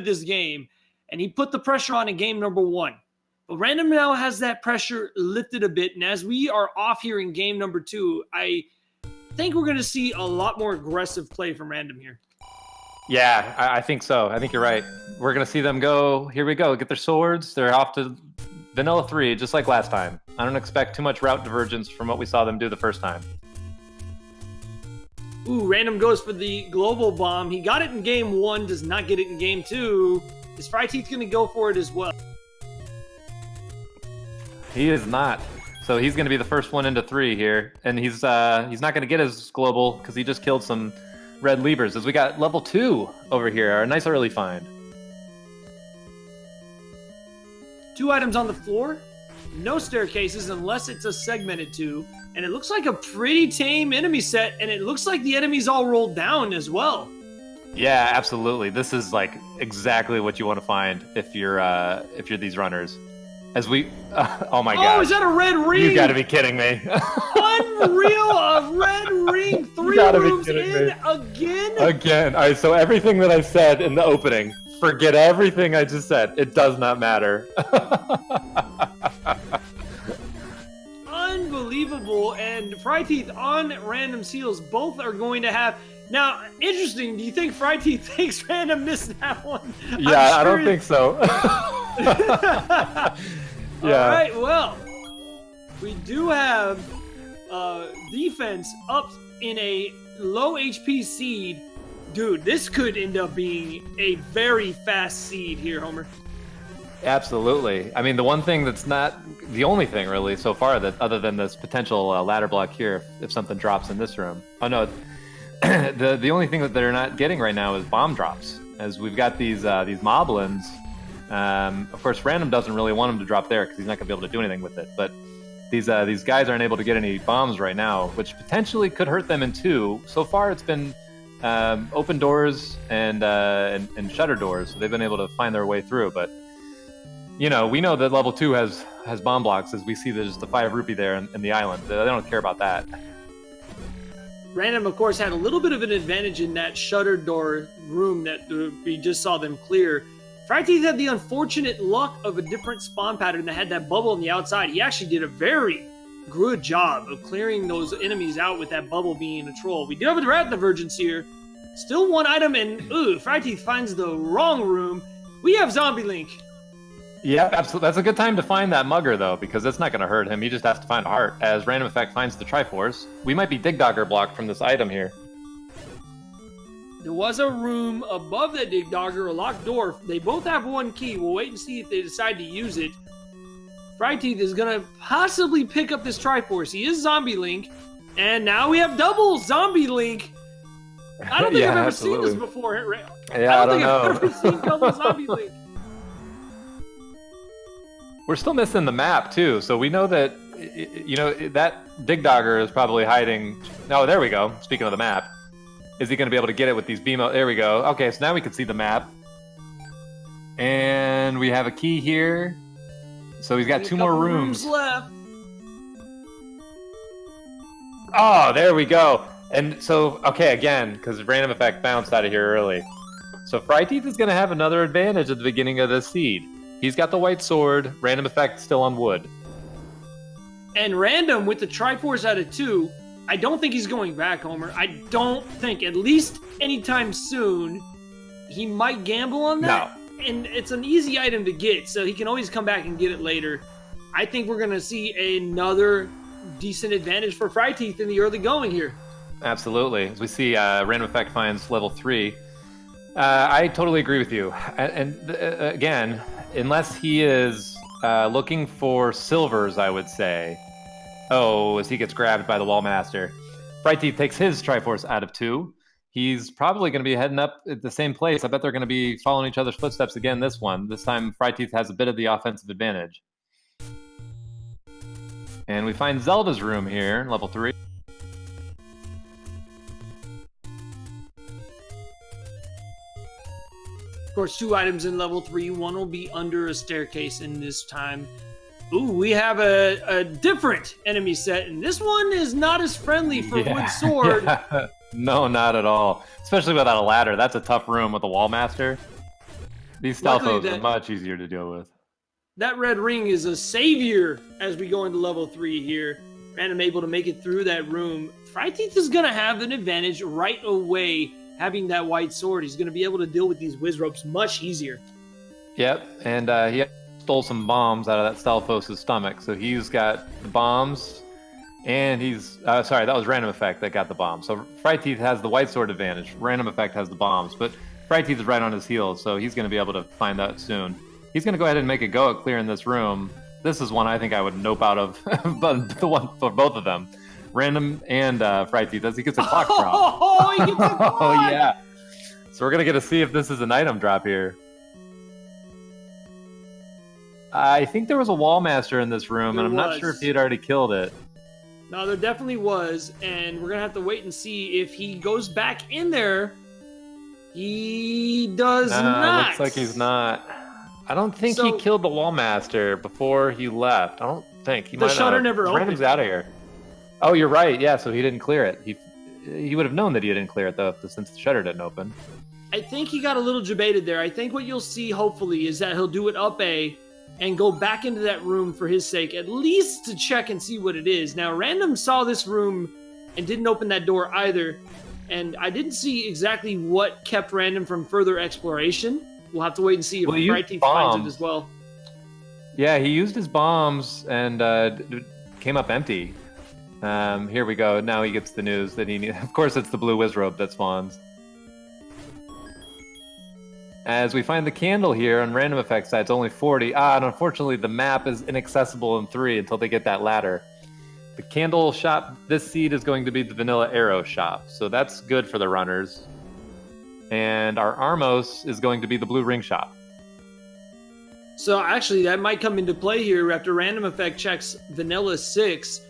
at this game, and he put the pressure on in game number 1. But Random now has that pressure lifted a bit, and as we are off here in game number 2, I think we're going to see a lot more aggressive play from Random here. Yeah, I think so. I think you're right. We're going to see them go, here we go, get their swords. They're off to Vanilla 3, just like last time. I don't expect too much route divergence from what we saw them do the first time. Ooh, Random goes for the global bomb. He got it in game 1, does not get it in game 2. Is Fryteeth going to go for it as well? He is not. So he's going to be the first one into 3 here. And he's not going to get his global because he just killed some red levers. As we got level 2 over here, a nice early find. 2 items on the floor. No staircases unless it's a segmented 2. And it looks like a pretty tame enemy set, and it looks like the enemies all rolled down as well. Yeah, absolutely. This is like exactly what you want to find if you're these runners. As we, oh my god! Oh, is that a red ring? You got to be kidding me! Unreal, a red ring, 3 rooms in again. Again. All right. So everything that I said in the opening, forget everything I just said. It does not matter. Unbelievable, and Fryteeth on Random Seals, both are going to have. Now, interesting, do you think Fryteeth thinks Random missed that one? Yeah, I don't think so. Yeah. All right, well, we do have defense up in a low HP seed. Dude, this could end up being a very fast seed here, Homer. Absolutely. I mean, the one thing that's not the only thing really so far that other than this potential ladder block here, if something drops in this room. Oh no, the only thing that they're not getting right now is bomb drops, as we've got these moblins. Of course, Random doesn't really want him to drop there because he's not going to be able to do anything with it. But these guys aren't able to get any bombs right now, which potentially could hurt them in 2. So far, it's been open doors and shutter doors. So they've been able to find their way through, but. You know, we know that level 2 has bomb blocks, as we see there's the 5 rupee there in the island. They don't care about that. Random, of course, had a little bit of an advantage in that shuttered door room that we just saw them clear. Fryteeth had the unfortunate luck of a different spawn pattern that had that bubble on the outside. He actually did a very good job of clearing those enemies out with that bubble being a troll. We do have a route divergence here. Still 1 item, and Fryteeth finds the wrong room. We have Zombie Link. Yeah, absolutely. That's a good time to find that mugger, though, because that's not going to hurt him. He just has to find a heart. As RandomEffekt finds the Triforce, we might be Dig Dogger blocked from this item here. There was a room above that Dig Dogger, a locked door. They both have 1 key. We'll wait and see if they decide to use it. Fryteeth is going to possibly pick up this Triforce. He is Zombie Link, and now we have double Zombie Link. I don't think I've ever seen this before. Yeah, I don't know. I've ever seen double Zombie Link. We're still missing the map, too, so we know that, you know, that Dig Dogger is probably hiding... Oh, there we go. Speaking of the map. Is he going to be able to get it with these beam... There we go. Okay, so now we can see the map. And we have a key here. So he's got 2 more rooms left. Oh, there we go. And so, okay, again, because RandomEffekt bounced out of here early. So Fryteeth is going to have another advantage at the beginning of this seed. He's got the white sword, RandomEffekt still on wood. And Random with the Triforce out of 2, I don't think he's going back, Homer. I don't think, at least anytime soon, he might gamble on that. No. And it's an easy item to get, so he can always come back and get it later. I think we're going to see another decent advantage for Fryteeth in the early going here. Absolutely. As we see, RandomEffekt finds level 3. I totally agree with you. And again, unless he is looking for silvers, I would say. Oh, as he gets grabbed by the Wallmaster. Fryteeth takes his Triforce out of 2. He's probably going to be heading up at the same place. I bet they're going to be following each other's footsteps again this one. This time, Fryteeth has a bit of the offensive advantage. And we find Zelda's room here, level 3. Of course, 2 items in level 3. 1 will be under a staircase in this time. Ooh, we have a different enemy set, and this one is not as friendly for wood sword. Yeah. No, not at all. Especially without a ladder. That's a tough room with a Wallmaster. These stealth Luckily foes are much easier to deal with. That red ring is a savior as we go into level 3 here. Random able to make it through that room. Fryteeth is going to have an advantage right away having that white sword. He's going to be able to deal with these whiz ropes much easier. Yep, and he stole some bombs out of that Stalfos' stomach, so he's got the bombs, and he's... sorry, that was RandomEffekt that got the bombs. So Fryteeth has the white sword advantage. RandomEffekt has the bombs, but Fryteeth is right on his heels, so he's going to be able to find out soon. He's going to go ahead and make a go at clearing this room. This is one I think I would nope out of, but the one for both of them. Random and Fryteeth, as he gets a clock drop. Oh, he gets a clock! Oh, yeah. So we're going to get to see if this is an item drop here. I think there was a wall master in this room, and I'm not sure if he had already killed it. No, there definitely was, and we're going to have to wait and see if he goes back in there. He does not. Looks like he's not. I don't think he killed the wall master before he left. I don't think. He the might shutter have. never opened. Random's out of here. Oh, you're right. Yeah, so he didn't clear it. He would have known that he didn't clear it, though, since the shutter didn't open. I think he got a little debated there. I think what you'll see, hopefully, is that he'll do it up A and go back into that room for his sake, at least to check and see what it is. Now, Random saw this room and didn't open that door either, and I didn't see exactly what kept Random from further exploration. We'll have to wait and see if Fryteeth finds it as well. Yeah, he used his bombs and came up empty. Here we go. Now he gets the news that he needs. Of course, it's the blue whiz robe that spawns. As we find the candle here on RandomEffekt side, it's only 40. And unfortunately, the map is inaccessible in 3 until they get that ladder. The candle shop, this seed is going to be the vanilla arrow shop, so that's good for the runners. And our Armos is going to be the blue ring shop. So actually, that might come into play here after RandomEffekt checks vanilla 6.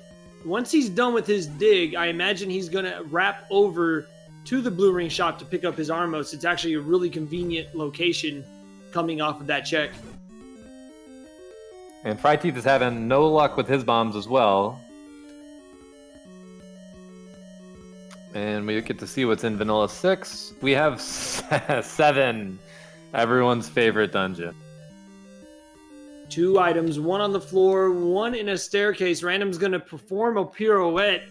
Once he's done with his dig, I imagine he's going to wrap over to the blue ring shop to pick up his Armos. It's actually a really convenient location coming off of that check. And Fryteeth is having no luck with his bombs as well. And we get to see what's in Vanilla 6. We have 7. Everyone's favorite dungeon. 2 items, 1 on the floor, 1 in a staircase. Random's going to perform a pirouette,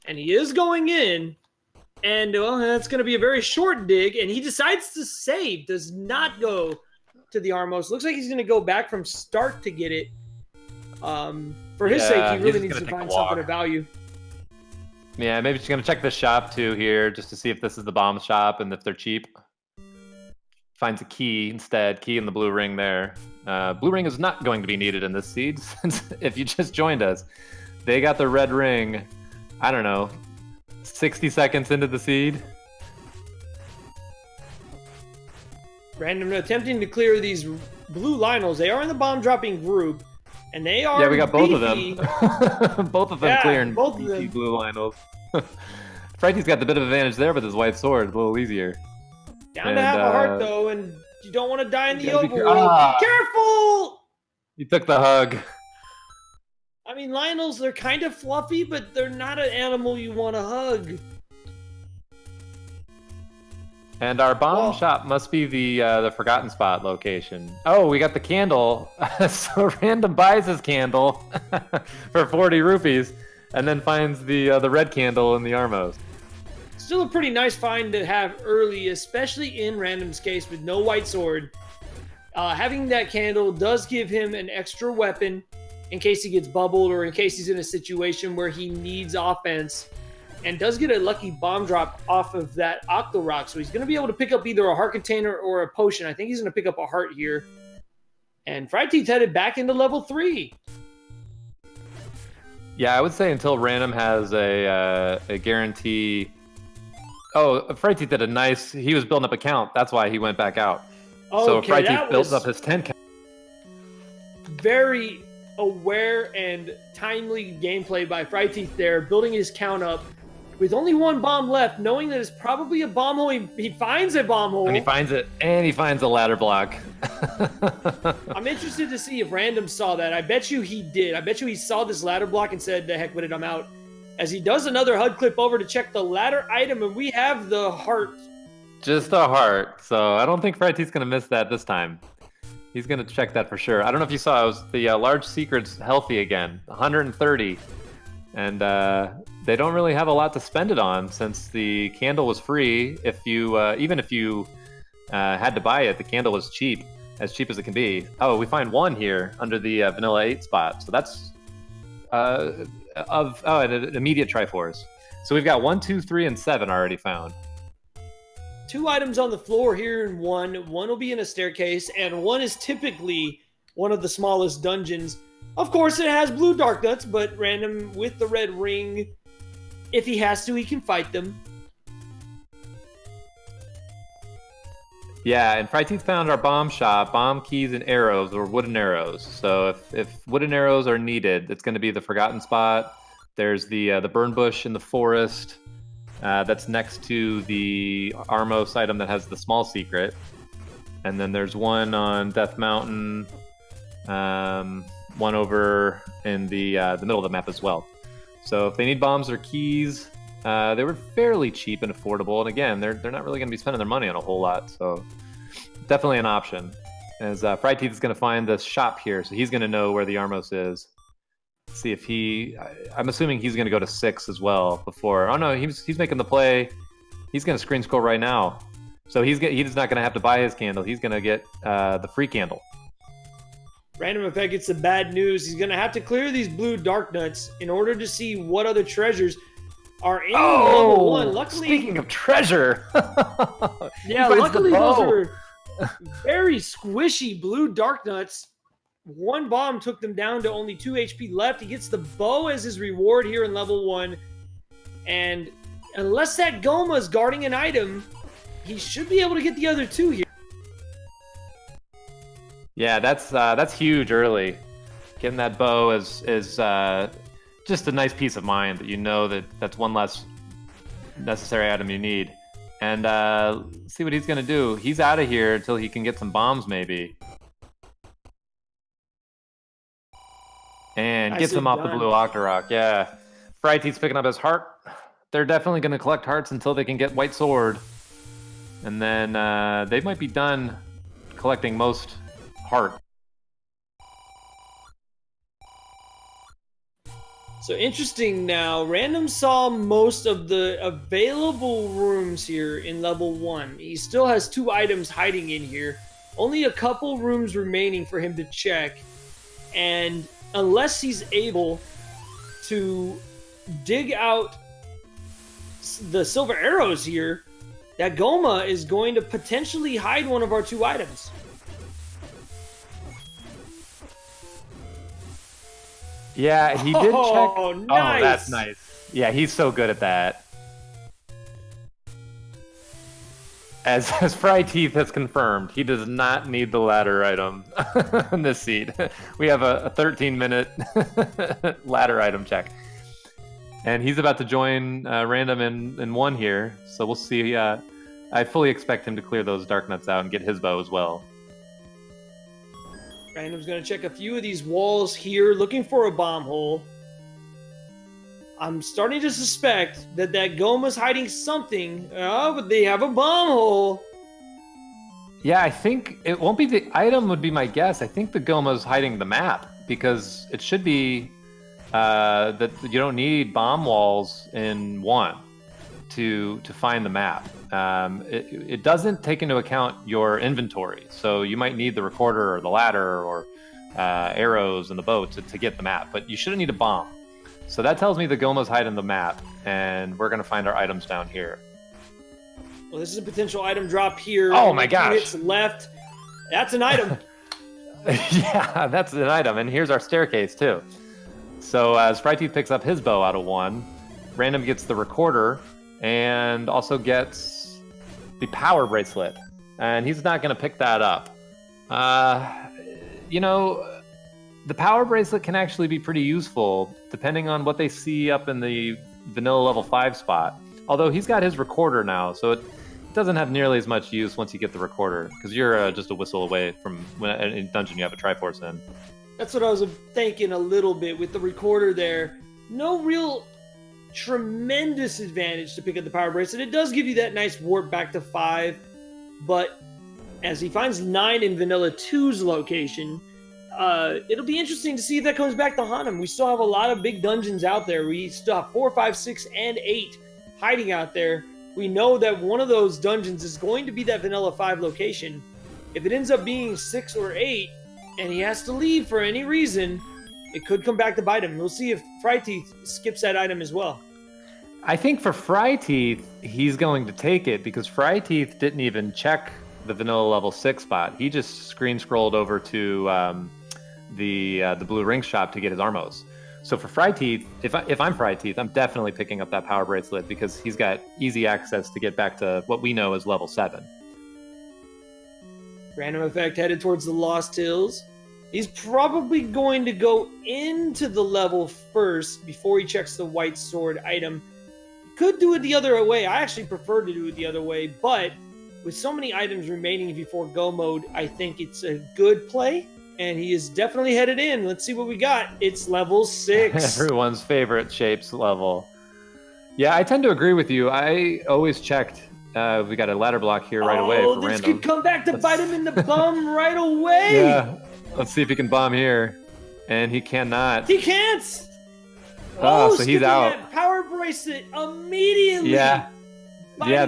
and he is going in. And, well, that's going to be a very short dig, and he decides to save, does not go to the Armos. Looks like he's going to go back from start to get it. For his sake, he really needs to find something of value. Yeah, maybe she's going to check the shop, too, here, just to see if this is the bomb shop and if they're cheap. Finds a key instead, key in the blue ring there. Blue ring is not going to be needed in this seed, since if you just joined us, they got the red ring, I don't know, 60 seconds into the seed. Random attempting to clear these blue Lionels. They are in the bomb dropping group, and they are. Yeah, we got both beefy. of them. Both of them clearing both of them. blue Lionels. Fryteeth's got the bit of advantage there with his white sword, a little easier. Down to half a heart though, and you don't want to die in the overworld. Be careful! You took the hug. I mean, Lionels, they're kind of fluffy, but they're not an animal you want to hug. And our bomb shop must be the Forgotten Spot location. Oh, we got the candle. So Random buys his candle for 40 rupees, and then finds the red candle in the Armos. Still a pretty nice find to have early, especially in Random's case with no white sword. Having that candle does give him an extra weapon in case he gets bubbled or in case he's in a situation where he needs offense, and does get a lucky bomb drop off of that Octo Rock. So he's going to be able to pick up either a heart container or a potion. I think he's going to pick up a heart here. And Fryteeth headed back into level 3. Yeah, I would say until Random has a guarantee. Oh, Fryteeth did a nice. He was building up a count. That's why he went back out. So Fryteeth builds up his 10 count. Very aware and timely gameplay by Fryteeth there, building his count up with only 1 bomb left, knowing that it's probably a bomb hole. He finds a bomb hole. And he finds it, and he finds a ladder block. I'm interested to see if Random saw that. I bet you he did. I bet you he saw this ladder block and said, the heck with it, I'm out. As he does another HUD clip over to check the ladder item, and we have the heart. Just a heart. So I don't think Fryteeth's going to miss that this time. He's gonna check that for sure. I don't know if you saw, it was the large secret's healthy again, 130, and they don't really have a lot to spend it on since the candle was free. If you even if you had to buy it, the candle was cheap as it can be. Oh, we find one here under the vanilla 8 spot, so that's an immediate Triforce. So we've got 1, 2, 3, and 7 already found. 2 items on the floor here, and one will be in a staircase, and one is typically one of the smallest dungeons. Of course, it has blue dark nuts, but Random with the red ring, if he has to, he can fight them. Yeah, and Fryteeth found our bomb shop, bomb keys and arrows, or wooden arrows. So if wooden arrows are needed, it's going to be the Forgotten Spot. There's the burn bush in the forest. That's next to the Armos item that has the small secret. And then there's one on Death Mountain, one over in the middle of the map as well. So if they need bombs or keys, they were fairly cheap and affordable. And again, they're not really going to be spending their money on a whole lot. So definitely an option. As Fryteeth is going to find this shop here, so he's going to know where the Armos is. See if I'm assuming he's going to go to 6 as well before. Oh no, he's making the play. He's going to screen scroll right now. So he's not going to have to buy his candle. He's going to get the free candle. RandomEffekt gets the bad news. He's going to have to clear these blue dark nuts in order to see what other treasures are in level 1. Luckily, speaking of treasure, yeah, luckily those are very squishy blue dark nuts. One bomb took them down to only 2 HP left. He gets the bow as his reward here in level 1. And unless that Goma is guarding an item, he should be able to get the other 2 here. Yeah, that's huge early. Getting that bow is just a nice peace of mind that you know that's one less necessary item you need. And see what he's going to do. He's out of here until he can get some bombs maybe. And gets him off the blue Octorok. Yeah. Fryteeth's picking up his heart. They're definitely going to collect hearts until they can get White Sword. And then they might be done collecting most heart. So interesting now. Random saw most of the available rooms here in level 1. He still has 2 items hiding in here. Only a couple rooms remaining for him to check. And unless he's able to dig out the silver arrows here, that Goma is going to potentially hide one of our 2 items. Yeah, he did check. Oh, nice. Oh, that's nice. Yeah, he's so good at that. As Fryteeth has confirmed, he does not need the ladder item in this seed. We have a 13-minute ladder item check. And he's about to join Random in 1 here, so we'll see. I fully expect him to clear those dark nuts out and get his bow as well. Random's going to check a few of these walls here, looking for a bomb hole. I'm starting to suspect that Goma's hiding something. Oh, but they have a bomb hole. Yeah, I think it won't be the item would be my guess. I think the Goma's hiding the map because it should be that you don't need bomb walls in 1 to find the map. It doesn't take into account your inventory, so you might need the recorder or the ladder or arrows and the bow to get the map, but you shouldn't need a bomb. So that tells me the Goma's hiding the map, and we're going to find our items down here. Well, this is a potential item drop here. Oh my gosh. It's left. That's an item. Yeah, that's an item, and here's our staircase too. So as Fryteeth picks up his bow out of 1, Random gets the recorder and also gets the power bracelet, and he's not going to pick that up. You know, the power bracelet can actually be pretty useful depending on what they see up in the vanilla level 5 spot. Although he's got his recorder now, so it doesn't have nearly as much use once you get the recorder, because you're just a whistle away from any dungeon you have a Triforce in. That's what I was thinking a little bit with the recorder there. No real tremendous advantage to pick up the power bracelet. It does give you that nice warp back to 5, but as he finds 9 in Vanilla 2's location. It'll be interesting to see if that comes back to haunt him. We still have a lot of big dungeons out there. We still have 4, 5, 6, and 8 hiding out there. We know that one of those dungeons is going to be that Vanilla 5 location. If it ends up being 6 or 8, and he has to leave for any reason, it could come back to bite him. We'll see if Fryteeth skips that item as well. I think for Fryteeth, he's going to take it because Fryteeth didn't even check the vanilla level 6 spot. He just screen scrolled over to the Blue Ring shop to get his Armos. So for Fryteeth, if I'm Fryteeth, I'm definitely picking up that power bracelet because he's got easy access to get back to what we know as level 7. RandomEffekt headed towards the Lost Hills. He's probably going to go into the level first before he checks the White Sword item. Could do it the other way. I actually prefer to do it the other way, but with so many items remaining before go mode, I think it's a good play, and he is definitely headed in. Let's see what we got. It's level 6. Everyone's favorite shapes level. Yeah, I tend to agree with you. I always checked. We got a ladder block here right away for this random. Could come back to bite him in the bum right away. Yeah, let's see if he can bomb here, and he cannot. He can't. Oh, so he's out. That power bracelet immediately. Yeah, yeah.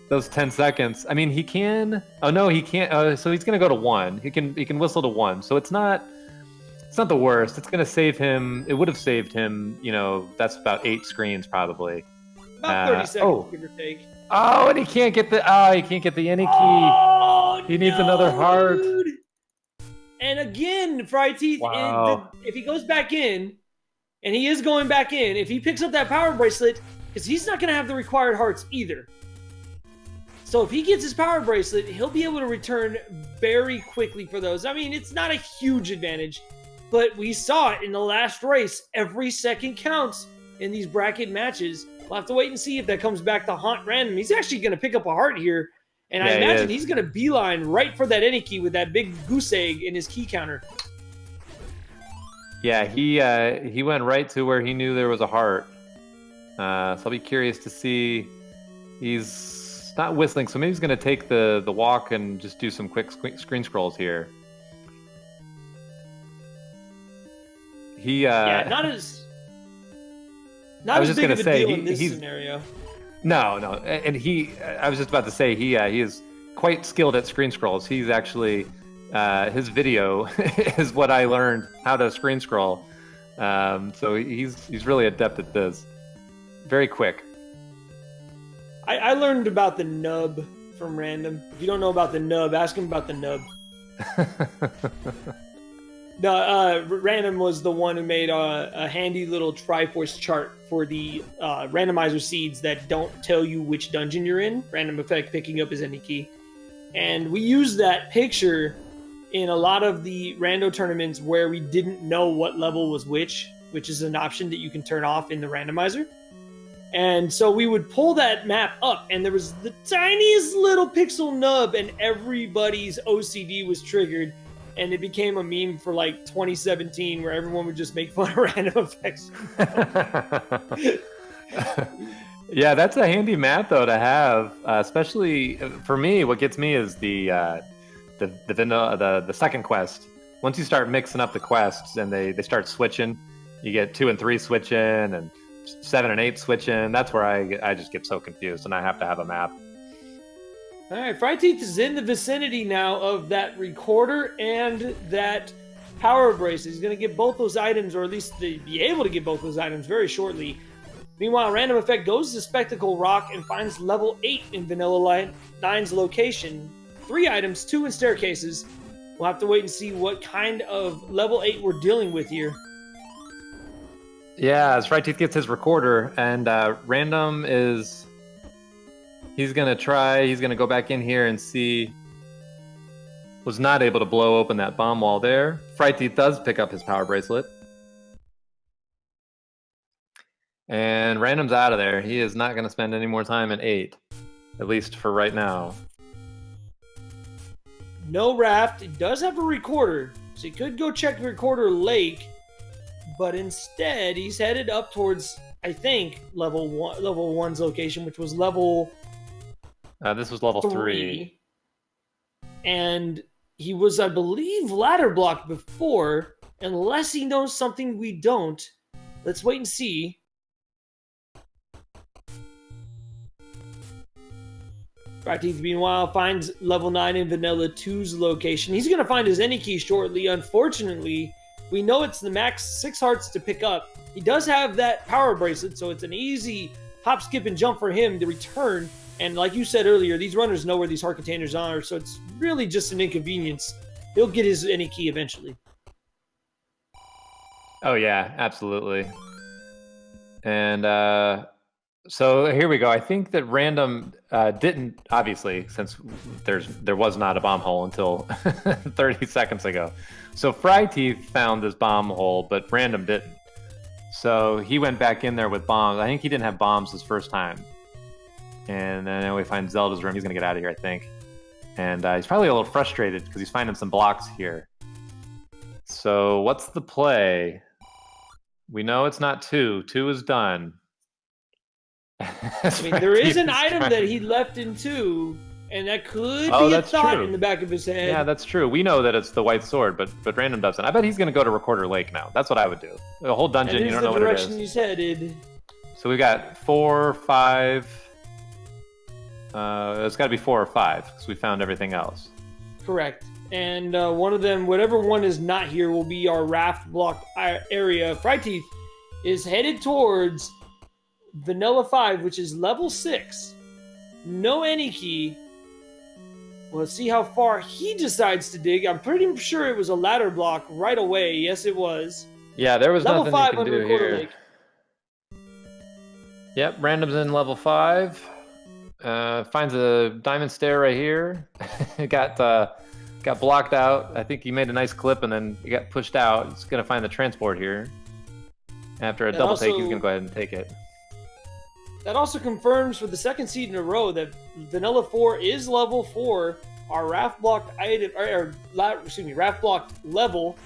Those 10 seconds. I mean, he can. Oh no, he can't. So he's gonna go to 1. He can whistle to 1. So it's not the worst. It's gonna save him. It would have saved him. You know, that's about 8 screens probably. About 30 seconds, give or take. Oh, and he can't get the any key. Oh, he needs another heart. Dude. And again, Fryteeth, wow. If he goes back in, and he is going back in, if he picks up that power bracelet, because he's not going to have the required hearts either. So if he gets his power bracelet, he'll be able to return very quickly for those. I mean, it's not a huge advantage, but we saw it in the last race. Every second counts in these bracket matches. We'll have to wait and see if that comes back to haunt Random. He's actually going to pick up a heart here, and I imagine he's going to beeline right for that any key with that big goose egg in his key counter. Yeah, he went right to where he knew there was a heart. So I'll be curious to see. He's not whistling, so maybe he's going to take the walk and just do some quick screen scrolls here. Not as big of a deal in this scenario. No, and I was just about to say he is quite skilled at screen scrolls. He's actually his video is what I learned how to screen scroll. So he's really adept at this. Very quick. I learned about the nub from Random. If you don't know about the nub, ask him about the nub. Random was the one who made a handy little Triforce chart for the randomizer seeds that don't tell you which dungeon you're in. RandomEffekt picking up his any key. And we used that picture in a lot of the rando tournaments where we didn't know what level was which is an option that you can turn off in the randomizer. And so we would pull that map up, and there was the tiniest little pixel nub, and everybody's OCD was triggered. And it became a meme for like 2017 where everyone would just make fun of RandomEffekt. Yeah, that's a handy map though to have, especially for me. What gets me is the second quest. Once you start mixing up the quests and they start switching, you get 2 and 3 switching and 7 and 8 switching. That's where I just get so confused, and I have to have a map. All right, Fryteeth is in the vicinity now of that recorder and that power bracelet. He's going to get both those items, or at least be able to get both those items very shortly. Meanwhile, RandomEffekt goes to Spectacle Rock and finds level 8 in Vanilla 9's location. 3 items, 2 in staircases. We'll have to wait and see what kind of level 8 we're dealing with here. Yeah, as Fryteeth gets his recorder, and Random is... He's going to go back in here and see... Was not able to blow open that bomb wall there. Fryteeth does pick up his power bracelet. And Random's out of there. He is not going to spend any more time in 8. At least for right now. No raft. He does have a recorder, so he could go check the recorder lake. But instead, he's headed up towards, I think, level 1's location, which was level... this was level 3. And he was, I believe, ladder blocked before, unless he knows something we don't. Let's wait and see. Fryteeth, meanwhile, finds level 9 in Vanilla 2's location. He's going to find his any key shortly. Unfortunately, we know it's the max 6 hearts to pick up. He does have that power bracelet, so it's an easy hop, skip, and jump for him to return. And like you said earlier, these runners know where these heart containers are, so it's really just an inconvenience. He'll get his any key eventually. Oh yeah, absolutely. And so here we go. I think that Random didn't, obviously, since there was not a bomb hole until 30 seconds ago. So Fryteeth found this bomb hole, but Random didn't. So he went back in there with bombs. I think he didn't have bombs his first time. And then we find Zelda's room. He's going to get out of here, I think. And he's probably a little frustrated because he's finding some blocks here. So what's the play? We know it's not 2. 2 is done. I mean, there is an item that he left in 2, and that could be a thought in the back of his head. Yeah, that's true. We know that it's the white sword, but Random doesn't. I bet he's going to go to Recorder Lake now. That's what I would do. The whole dungeon, you don't know what it is. The direction he's headed. So we got 4, 5. It's got to be 4 or 5 because we found everything else. Correct. And one of them, whatever one is not here, will be our raft block area. Fryteeth is headed towards Vanilla 5, which is level 6. No any key. We'll see how far he decides to dig. I'm pretty sure it was a ladder block right away. Yes, it was. Yeah, there was level nothing 5 you can under do Quarter here. Lake. Yep, Random's in level 5. Finds a diamond stair right here. It got blocked out. I think he made a nice clip and then he got pushed out. He's gonna find the transport here. After a double take, he's gonna go ahead and take it. That also confirms for the second seed in a row that Vanilla 4 is level 4. Our raft blocked item, raft blocked level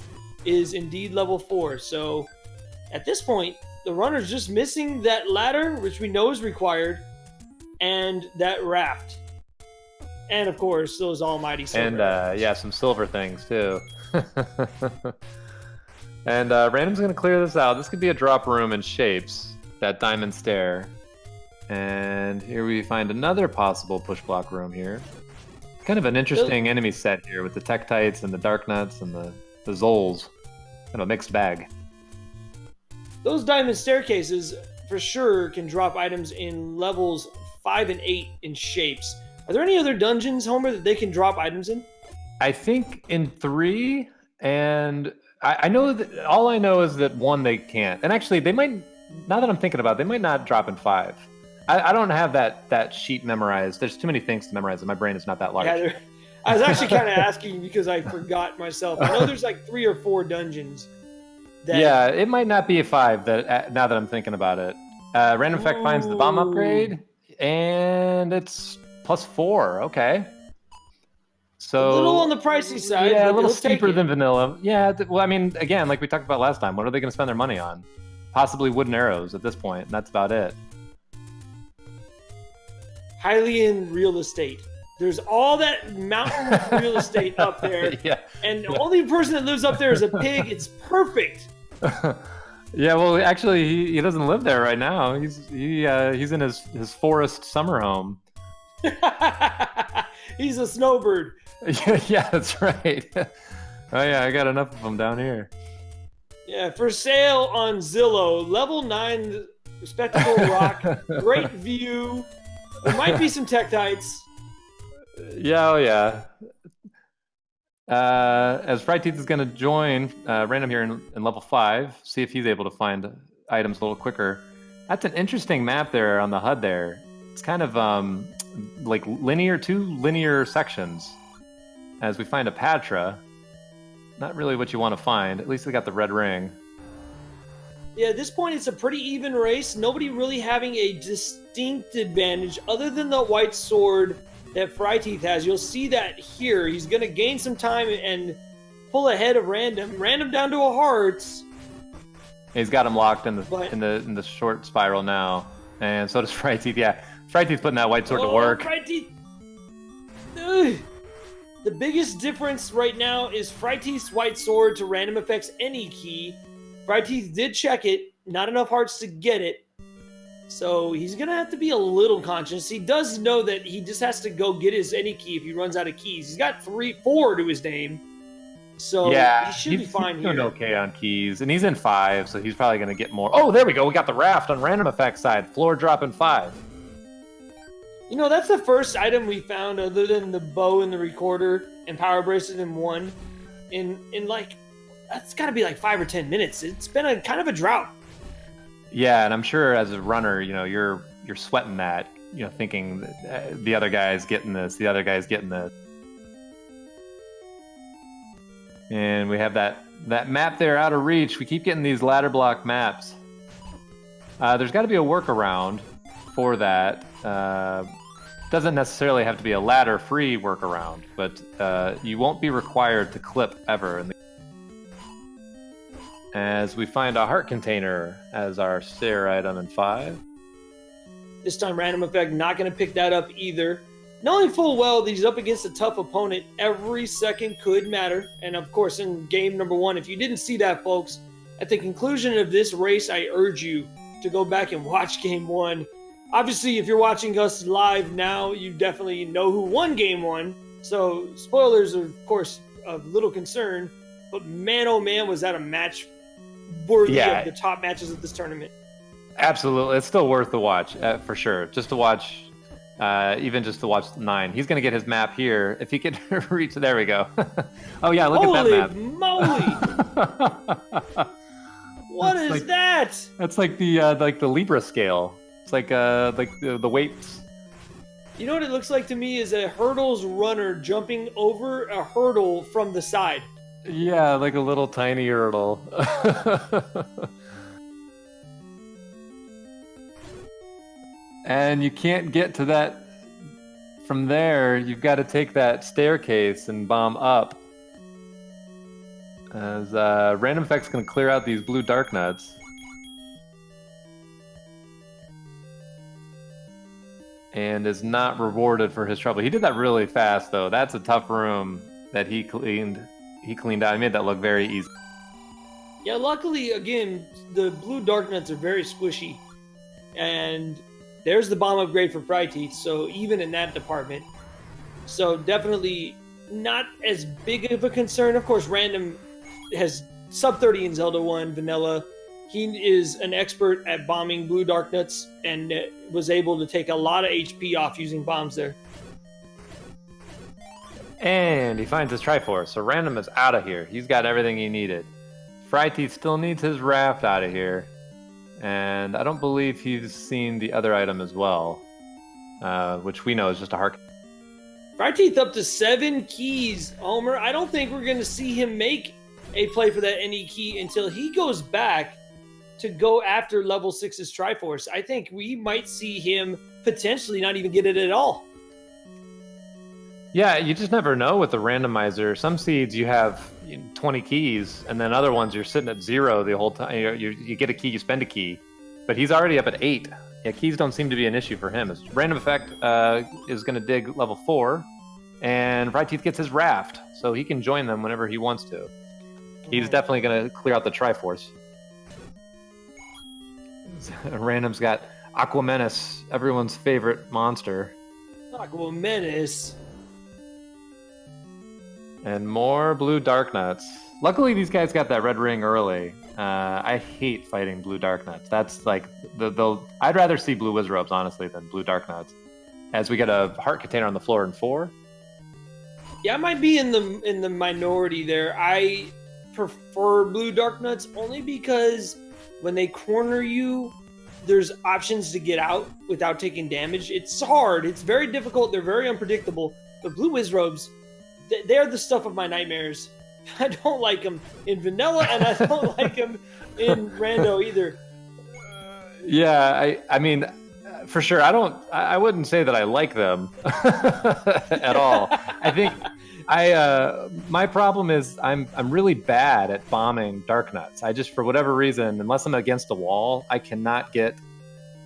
is indeed level 4. So at this point, the runner's just missing that ladder, which we know is required, and that raft. And of course, those almighty silver. And yeah, some silver things too. And Random's gonna clear this out. This could be a drop room in shapes, that diamond stair. And here we find another possible push block room here. Kind of an interesting enemy set here with the Tektites and the Darknuts and the Zols. Kind of a mixed bag. Those diamond staircases for sure can drop items in levels 5 and 8 in shapes. Are there any other dungeons, Homer, that they can drop items in? I think in 3, and I know that all I know is that 1 they can't. And actually, they might. Now that I'm thinking about it, they might not drop in 5. I don't have that sheet memorized. There's too many things to memorize, and my brain is not that large. Yeah, I was actually kind of asking because I forgot myself. I know there's like 3 or 4 dungeons. Yeah, it might not be a 5. That now that I'm thinking about it, RandomEffekt finds the bomb upgrade, and it's +4. Okay. So a little on the pricey side. Yeah, but a little steeper than vanilla. Yeah. Well, I mean, again, like we talked about last time, what are they going to spend their money on? Possibly wooden arrows at this point, and that's about it. Hylian real estate. There's all that mountain real estate up there, Yeah. and the only person that lives up there is a pig. It's perfect. Yeah, well, actually, he doesn't live there right now. He's in his forest summer home. He's a snowbird. Yeah, that's right. Oh yeah, I got enough of them down here. Yeah, for sale on Zillow. Level 9 Spectacle Rock. Great view. There might be some Tektites. Yeah, oh yeah. As Fryteeth is going to join Random here in level 5, see if he's able to find items a little quicker. That's an interesting map there on the HUD there. It's kind of like two linear sections. As we find a Patra, not really what you want to find. At least they got the red ring. Yeah, at this point it's a pretty even race. Nobody really having a distinct advantage other than the white sword that Fryteeth has. You'll see that here. He's going to gain some time and pull ahead of Random. Random down to a hearts. He's got him locked in the short spiral now, and so does Fryteeth. Yeah, Fryteeth's putting that white sword to work. Fryteeth. Ugh. The biggest difference right now is Fryteeth's white sword to RandomEffekt's any key. Fryteeth did check it, not enough hearts to get it. So he's going to have to be a little conscious. He does know that he just has to go get his any key if he runs out of keys. He's got 4 to his name. So yeah, he should be fine he's here. doing okay on keys, and he's in 5, so he's probably going to get more. Oh, there we go. We got the raft on RandomEffekt side. Floor drop in 5. You know, that's the first item we found other than the bow and the recorder and power bracelet in 1. In like, that's got to be like 5 or 10 minutes. It's been a kind of a drought. Yeah, and I'm sure as a runner, you know, you're sweating that, you know, thinking that, the other guy's getting this, the other guy's getting this. And we have that map there out of reach. We keep getting these ladder block maps. There's got to be a workaround for that. Doesn't necessarily have to be a ladder-free workaround, but you won't be required to clip ever. As we find a heart container as our stair item in 5. This time RandomEffekt not going to pick that up either. Knowing full well that he's up against a tough opponent, every second could matter. And of course, in game number 1, if you didn't see that, folks, at the conclusion of this race, I urge you to go back and watch game 1. Obviously, if you're watching us live now, you definitely know who won game 1. So spoilers are, of course, of little concern. But man, oh man, was that a match worthy of the top matches of this tournament. Absolutely. It's still worth the watch, for sure. Just to watch, even just to watch 9. He's going to get his map here. If he can reach, there we go. Oh, yeah, look at that map. Holy moly! What is that? That's like the Libra scale. It's like the weights. You know what it looks like to me is a hurdles runner jumping over a hurdle from the side. Yeah, like a little tiny hurdle. And you can't get to that from there. You've got to take that staircase and bomb up. As RandomEffekt's going to clear out these blue dark nuts. And is not rewarded for his trouble. He did that really fast, though. That's a tough room that he cleaned. He cleaned out. He made that look very easy. Yeah, luckily, again, the blue dark nuts are very squishy. And there's the bomb upgrade for Fryteeth, so even in that department. So definitely not as big of a concern. Of course, Random has sub 30 in Zelda 1, vanilla. He is an expert at bombing blue dark nuts and was able to take a lot of HP off using bombs there. And he finds his Triforce, so Random is out of here. He's got everything he needed. Fryteeth still needs his raft out of here. And I don't believe he's seen the other item as well, which we know is just a heart. Fryteeth up to 7 keys, Homer. I don't think we're going to see him make a play for that NE key until he goes back to go after level 6's Triforce. I think we might see him potentially not even get it at all. Yeah, you just never know with the randomizer. Some seeds you have 20 keys, and then other ones you're sitting at 0 the whole time. You get a key, you spend a key. But he's already up at 8. Yeah, keys don't seem to be an issue for him. RandomEffekt is going to dig level 4, and Fryteeth gets his raft, so he can join them whenever he wants to. He's definitely going to clear out the Triforce. Random's got Aqua Menace, everyone's favorite monster. Aqua Menace. And more blue dark nuts. Luckily, these guys got that red ring early. I hate fighting blue dark nuts. That's like I'd rather see blue Wizrobes, honestly, than blue dark nuts. As we get a heart container on the floor in 4. Yeah, I might be in the minority there. I prefer blue dark nuts only because when they corner you, there's options to get out without taking damage. It's hard. It's very difficult. They're very unpredictable. But blue Wizrobes, they're the stuff of my nightmares. I don't like them in vanilla, and I don't like them in rando either. Yeah, I mean, for sure. I wouldn't say that I like them at all. I think my problem is I'm really bad at bombing dark nuts. I just, for whatever reason, unless I'm against a wall, I cannot get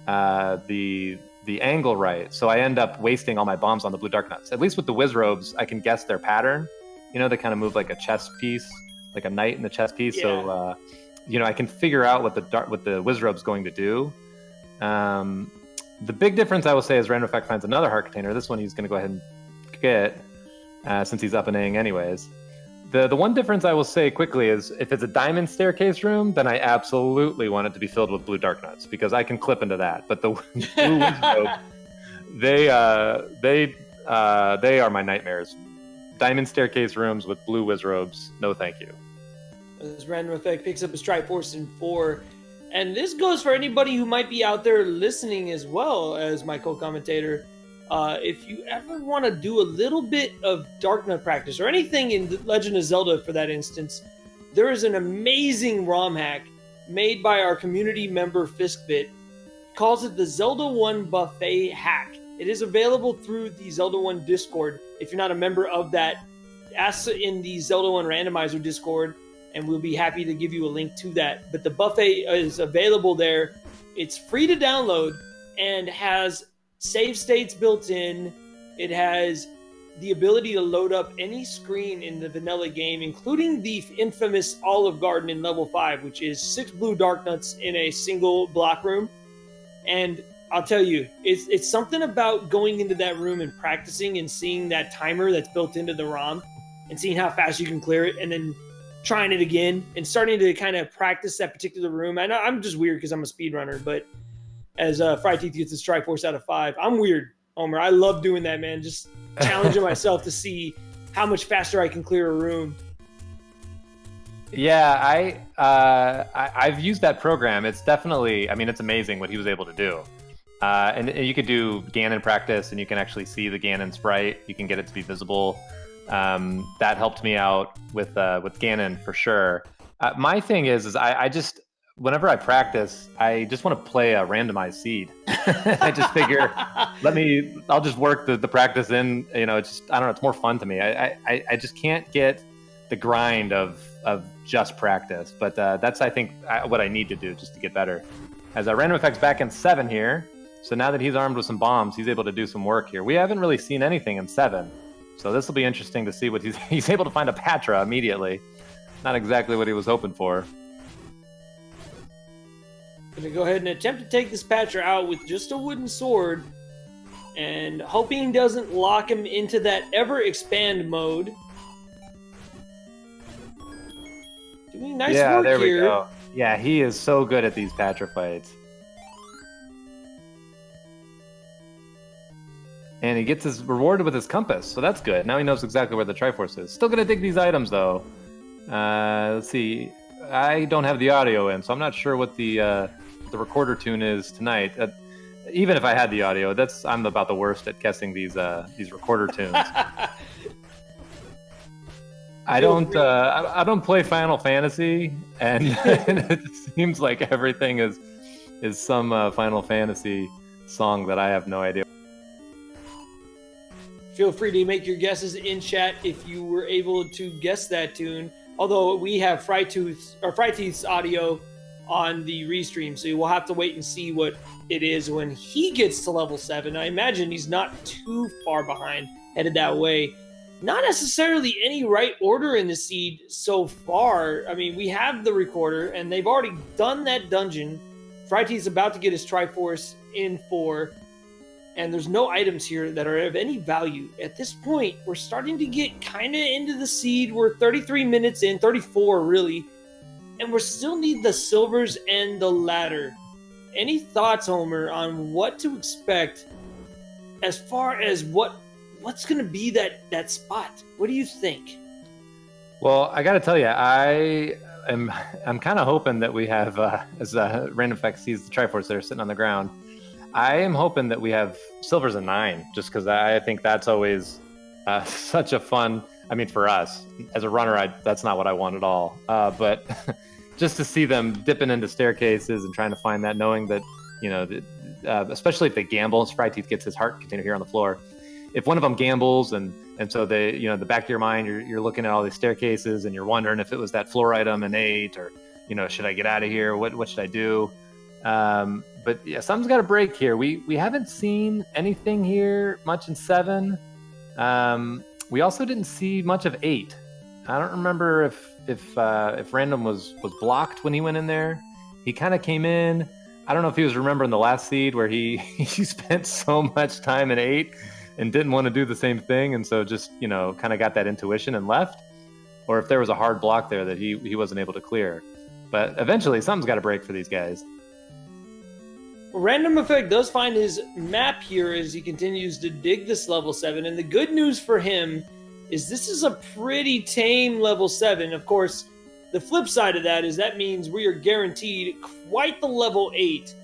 the the angle right. So I end up wasting all my bombs on the blue dark nuts. At least with the Wizrobes, I can guess their pattern. You know, they kind of move like a chess piece, like a knight in the chess piece. Yeah. So, you know, I can figure out what the Wizrobe's going to do. The big difference I will say is RandomEffekt finds another heart container. This one he's going to go ahead and get since he's up and A-ing anyways. The one difference I will say quickly is if it's a diamond staircase room, then I absolutely want it to be filled with blue dark nuts because I can clip into that. But the blue Wizrobe, they are my nightmares. Diamond staircase rooms with blue Wizrobes, no thank you. As RandomEffekt picks up his Triforce in 4. And this goes for anybody who might be out there listening as well as my co-commentator. If you ever want to do a little bit of Dark Nut practice, or anything in Legend of Zelda for that instance, there is an amazing ROM hack made by our community member Fiskbit. Calls it the Zelda 1 Buffet Hack. It is available through the Zelda 1 Discord. If you're not a member of that, ask in the Zelda 1 Randomizer Discord, and we'll be happy to give you a link to that. But the buffet is available there. It's free to download and has save states built in. It has the ability to load up any screen in the vanilla game, including the infamous Olive Garden in level 5, which is 6 blue dark nuts in a single block room. And I'll tell you, it's something about going into that room and practicing and seeing that timer that's built into the ROM and seeing how fast you can clear it, and then trying it again and starting to kind of practice that particular room. I know I'm just weird because I'm a speedrunner, but as Fryteeth gets his Triforce out of 5, I'm weird, Homer. I love doing that, man. Just challenging myself to see how much faster I can clear a room. Yeah, I've used that program. It's definitely, I mean, it's amazing what he was able to do. And you could do Ganon practice, and you can actually see the Ganon sprite. You can get it to be visible. That helped me out with Ganon for sure. My thing is I just, whenever I practice, I just want to play a randomized seed. I just figure, I'll just work the practice in. You know, it's just, I don't know, it's more fun to me. I just can't get the grind of just practice, but that's I think what I need to do just to get better. As RandomEffekt's back in 7 here, so now that he's armed with some bombs, he's able to do some work here. We haven't really seen anything in 7, so this will be interesting to see what he's able to find a Patra immediately. Not exactly what he was hoping for. Gonna go ahead and attempt to take this Patra out with just a wooden sword, and hoping he doesn't lock him into that ever expand mode. Doing nice work there here. We go. Yeah, he is so good at these Patra fights. And he gets his rewarded with his compass, so that's good. Now he knows exactly where the Triforce is. Still gonna dig these items though. Let's see. I don't have the audio in, so I'm not sure what the recorder tune is tonight. Even if I had the audio, I'm about the worst at guessing these recorder tunes. I don't play Final Fantasy, and it seems like everything is some Final Fantasy song that I have no idea. Feel free to make your guesses in chat if you were able to guess that tune. Although we have Fryteeth's audio on the restream, so we'll have to wait and see what it is when he gets to level 7. I imagine he's not too far behind, headed that way. Not necessarily any right order in the seed so far. I mean, we have the recorder, and they've already done that dungeon. Fryteeth's about to get his Triforce in 4, and there's no items here that are of any value. At this point, we're starting to get kind of into the seed. We're 33 minutes in, 34 really, and we still need the silvers and the ladder. Any thoughts, Homer, on what to expect as far as what's going to be that spot? What do you think? Well, I got to tell you, I'm kind of hoping that we have, as RandomEffekt sees the Triforce there sitting on the ground, I am hoping that we have silvers and 9, just because I think that's always such a fun. I mean, for us as a runner, that's not what I want at all. But just to see them dipping into staircases and trying to find that, knowing that, you know, especially if they gamble, Fryteeth gets his heart container here on the floor. If one of them gambles and so they, you know, the back of your mind, you're looking at all these staircases and you're wondering if it was that floor item in 8, or, you know, should I get out of here? What should I do? But yeah, something's got to break here. We haven't seen anything here much in 7. We also didn't see much of 8. I don't remember if Random was blocked when he went in there. He kind of came in. I don't know if he was remembering the last seed where he spent so much time in 8 and didn't want to do the same thing, and so just kind of got that intuition and left, or if there was a hard block there that he wasn't able to clear. But eventually, something's got to break for these guys. RandomEffekt does find his map here as he continues to dig this level 7, and the good news for him is this is a pretty tame level 7. Of course, the flip side of that is that means we are guaranteed quite the level 8.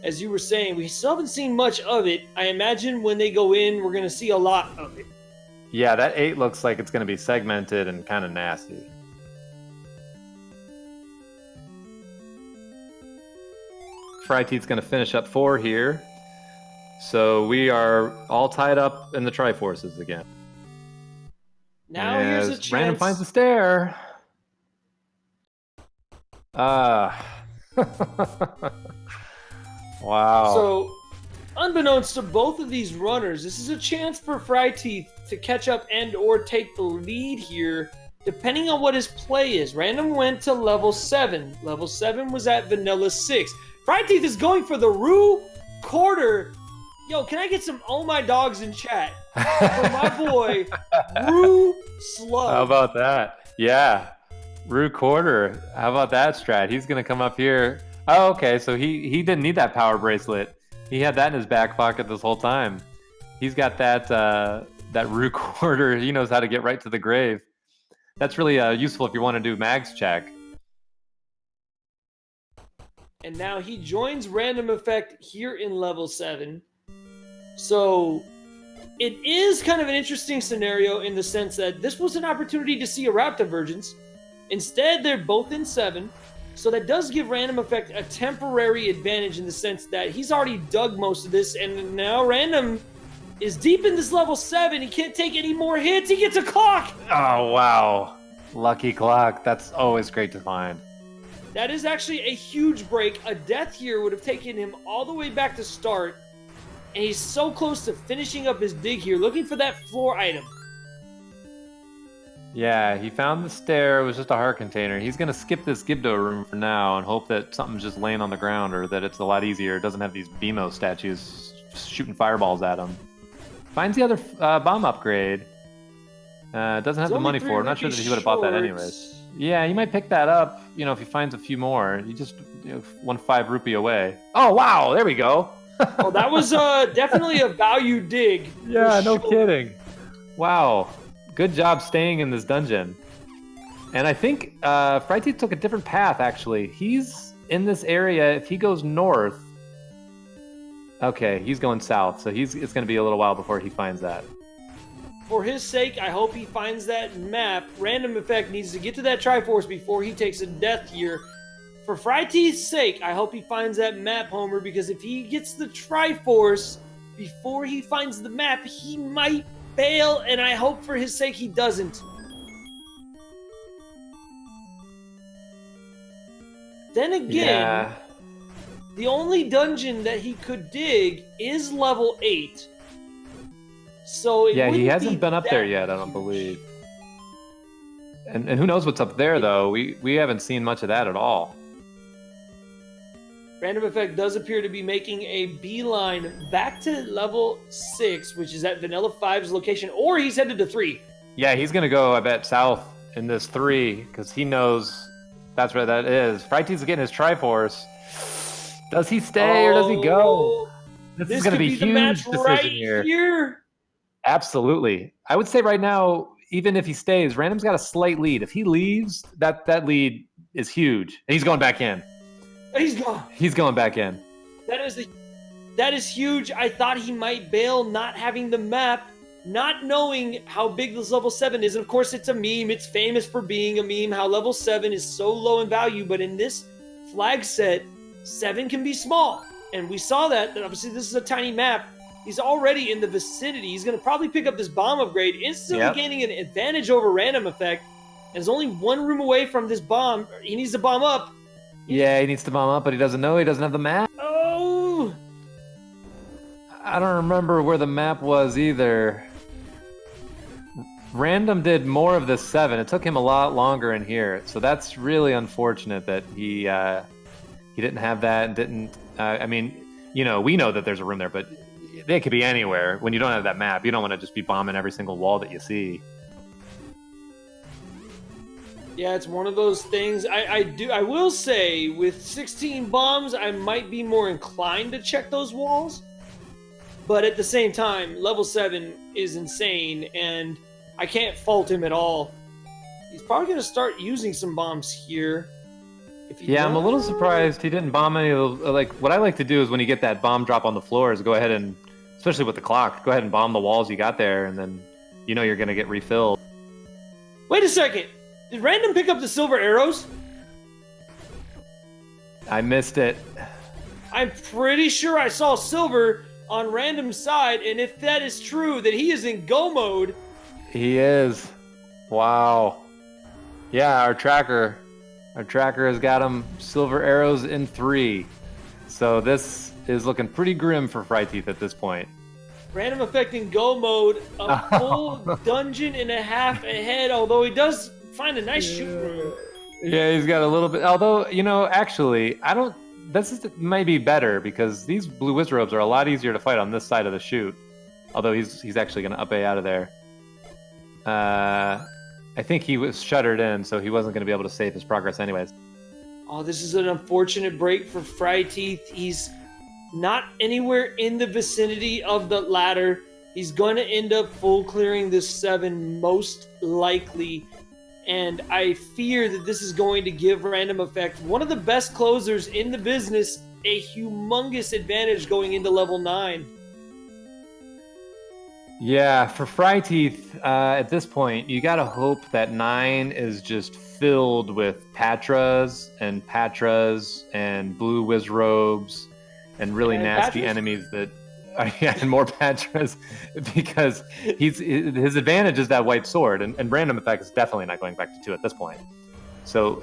As you were saying, we still haven't seen much of it. I imagine when they go in, we're going to see a lot of it. Yeah, that 8 looks like it's going to be segmented and kind of nasty. Fryteeth's going to finish up 4 here. So we are all tied up in the Triforces again. Now here's a chance. Random finds the stair. Wow. So, unbeknownst to both of these runners, this is a chance for Fryteeth to catch up and or take the lead here, depending on what his play is. Random went to level 7. Level 7 was at vanilla 6. Fryteeth is going for the Rue quarter. Yo, can I get some oh my dogs in chat for my boy Rue Slug? How about that? Yeah, Rue quarter. How about that strat? He's gonna come up here. Oh, okay. So he didn't need that power bracelet. He had that in his back pocket this whole time. He's got that Rue quarter. He knows how to get right to the grave. That's really useful if you want to do mags check. And now he joins RandomEffekt here in level 7. So it is kind of an interesting scenario in the sense that this was an opportunity to see a route divergence. Instead, they're both in 7. So that does give RandomEffekt a temporary advantage in the sense that he's already dug most of this, and now Random is deep in this level 7. He can't take any more hits. He gets a clock! Oh, wow. Lucky clock. That's always great to find. That is actually a huge break. A death here would have taken him all the way back to start. And he's so close to finishing up his dig here, looking for that floor item. Yeah, he found the stair. It was just a heart container. He's going to skip this Gibdo room for now and hope that something's just laying on the ground or that it's a lot easier. It doesn't have these BMO statues shooting fireballs at him. Finds the other bomb upgrade. Doesn't have the money for it. I'm not sure that he would have bought that anyways. Yeah, he might pick that up, if he finds a few more. You just 1 5 rupee away. Oh, wow, there we go. Well, that was definitely a value dig. Yeah, no kidding. Wow, good job staying in this dungeon. And I think Fryteeth took a different path, actually. He's in this area. If he goes north... Okay, he's going south, so it's going to be a little while before he finds that. For his sake, I hope he finds that map. RandomEffekt needs to get to that Triforce before he takes a death here. For Fryteeth's sake, I hope he finds that map, Homer, because if he gets the Triforce before he finds the map, he might bail, and I hope for his sake he doesn't. Then again, the only dungeon that he could dig is level 8. So he hasn't been up there yet, I don't believe. And who knows what's up there, though? We haven't seen much of that at all. RandomEffekt does appear to be making a beeline back to level 6, which is at Vanilla 5's location, or he's headed to 3. Yeah, he's going to go, I bet, south in this 3, because he knows that's where that is. Fryteeth's getting his Triforce. Does he stay or does he go? This is going to be a huge decision here. Absolutely. I would say right now, even if he stays, Random's got a slight lead. If he leaves, that lead is huge. And he's going back in. He's gone. He's going back in. That is huge. I thought he might bail not having the map, not knowing how big this level 7 is. And of course, it's a meme. It's famous for being a meme, how level 7 is so low in value. But in this flag set, 7 can be small. And we saw that obviously this is a tiny map. He's already in the vicinity. He's going to probably pick up this bomb upgrade, instantly gaining an advantage over RandomEffekt. And is only 1 room away from this bomb. He needs to bomb up. Yeah, he needs to bomb up, but he doesn't know. He doesn't have the map. Oh! I don't remember where the map was either. Random did more of the 7. It took him a lot longer in here, so that's really unfortunate that he didn't have that and didn't. I mean, you know, we know that there's a room there, but they could be anywhere. When you don't have that map, you don't want to just be bombing every single wall that you see. Yeah, it's one of those things. I will say, with 16 bombs, I might be more inclined to check those walls. But at the same time, level 7 is insane, and I can't fault him at all. He's probably going to start using some bombs here. Yeah, I'm a little surprised he didn't bomb any of those. Like, what I like to do is when you get that bomb drop on the floor is go ahead and, especially with the clock, go ahead and bomb the walls you got there, and then you know you're going to get refilled. Wait a second! Did Random pick up the silver arrows? I missed it. I'm pretty sure I saw silver on Random's side, and if that is true, that he is in go mode. He is. Wow. Yeah, our tracker has got him silver arrows in 3. So this is looking pretty grim for Fryteeth at this point. RandomEffekt in go mode, a full dungeon and a half ahead, although he does find a nice shoot room. Yeah, he's got a little bit. Although, you know, actually, I don't. This may be better because these blue wizards are a lot easier to fight on this side of the chute. Although he's actually going to up A out of there. I think he was shuttered in, so he wasn't going to be able to save his progress anyways. Oh, this is an unfortunate break for Fryteeth. He's not anywhere in the vicinity of the ladder. He's going to end up full clearing this 7 most likely. And I fear that this is going to give RandomEffekt, one of the best closers in the business, a humongous advantage going into level 9. Yeah, for Fryteeth, at this point, you gotta hope that 9 is just filled with Patras and blue wizrobes and really nasty Patras? enemies that and more Patras, because his advantage is that white sword, and RandomEffekt is definitely not going back to 2 at this point. So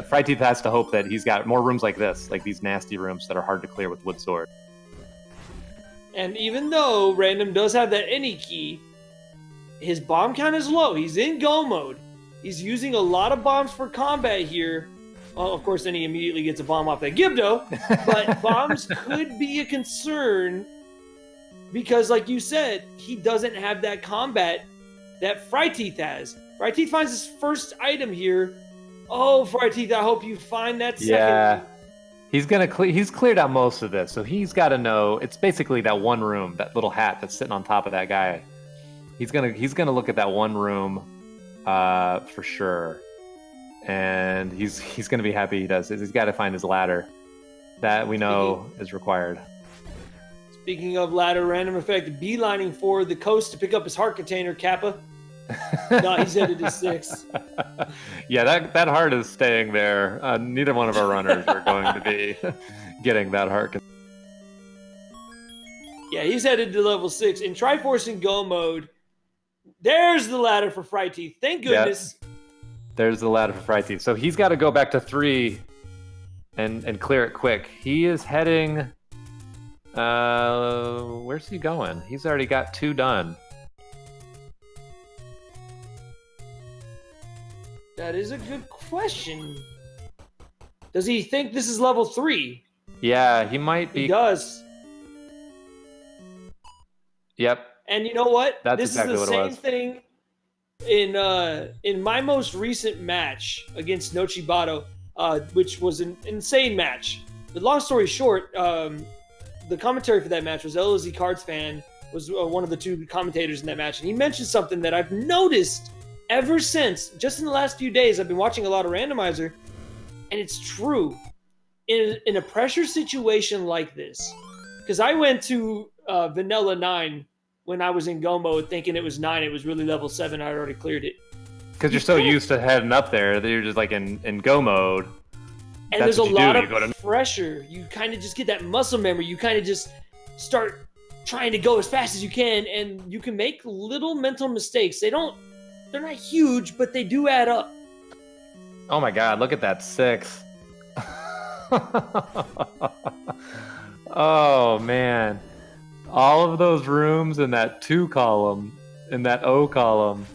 Fryteeth has to hope that he's got more rooms like this, like these nasty rooms that are hard to clear with wood sword. And even though Random does have that any key, his bomb count is low. He's in go mode. He's using a lot of bombs for combat here. Well, of course, then he immediately gets a bomb off that Gibdo. But bombs could be a concern because, like you said, he doesn't have that combat that Fryteeth has. Fryteeth finds his first item here. Oh, Fryteeth, I hope you find that second. Yeah. He's cleared out most of this, so he's got to know it's basically that one room, that little hat that's sitting on top of that guy. He's gonna look at that one room, for sure, and he's gonna be happy he does. He's got to find his ladder, that we know is required. Speaking of ladder, RandomEffekt beelining for the coast to pick up his heart container, Kappa. No, he's headed to 6. Yeah, that heart is staying there. Neither one of our runners are going to be getting that heart. Yeah, he's headed to level 6. In Triforce and Go mode, there's the ladder for Fryteeth. Thank goodness. Yep. There's the ladder for Fryteeth. So he's got to go back to 3 and clear it quick. He is heading... where's he going? He's already got 2 done. That is a good question. Does he think this is level 3? Yeah, he might be. He does. Yep. And you know what? That's this exactly is the what it same thing in my most recent match against Nochibato, which was an insane match. But long story short, the commentary for that match was LOZ Cards fan was one of the 2 commentators in that match, and he mentioned something that I've noticed ever since. Just in the last few days, I've been watching a lot of Randomizer, and it's true. In a pressure situation like this, because I went to Vanilla 9 when I was in Go mode thinking it was 9, it was really level 7, I already cleared it. Because you're so used to heading up there that you're just like in Go mode. And there's a lot of pressure. You kind of just get that muscle memory. You kind of just start trying to go as fast as you can, and you can make little mental mistakes. They're not huge, but they do add up. Oh my god, look at that 6. Oh man, all of those rooms in that 2 column, in that O column,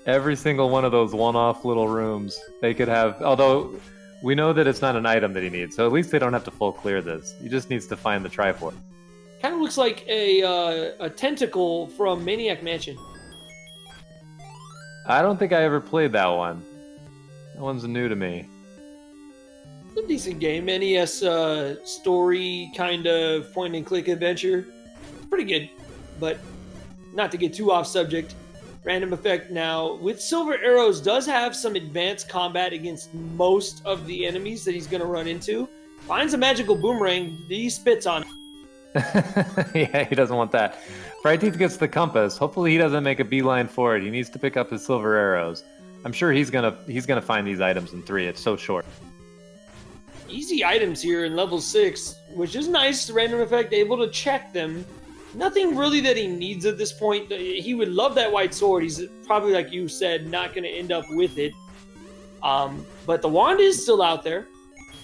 every single one of those one-off little rooms, they could have. Although we know that it's not an item that he needs, so at least they don't have to full clear this. He just needs to find the Triforce. Kind of looks like a tentacle from Maniac Mansion. I don't think I ever played that one. That one's new to me. It's a decent game. NES story kind of point and click adventure. Pretty good, but not to get too off subject. RandomEffekt now with silver arrows does have some advanced combat against most of the enemies that he's going to run into. Finds a magical boomerang, he spits on it. Yeah, he doesn't want that. Fryteeth gets the compass. Hopefully he doesn't make a beeline for it. He needs to pick up his silver arrows. I'm sure he's gonna find these items in 3. It's so short. Easy items here in level 6, which is nice. RandomEffekt able to check them. Nothing really that he needs at this point. He would love that white sword. He's probably, like you said, not going to end up with it. But the wand is still out there.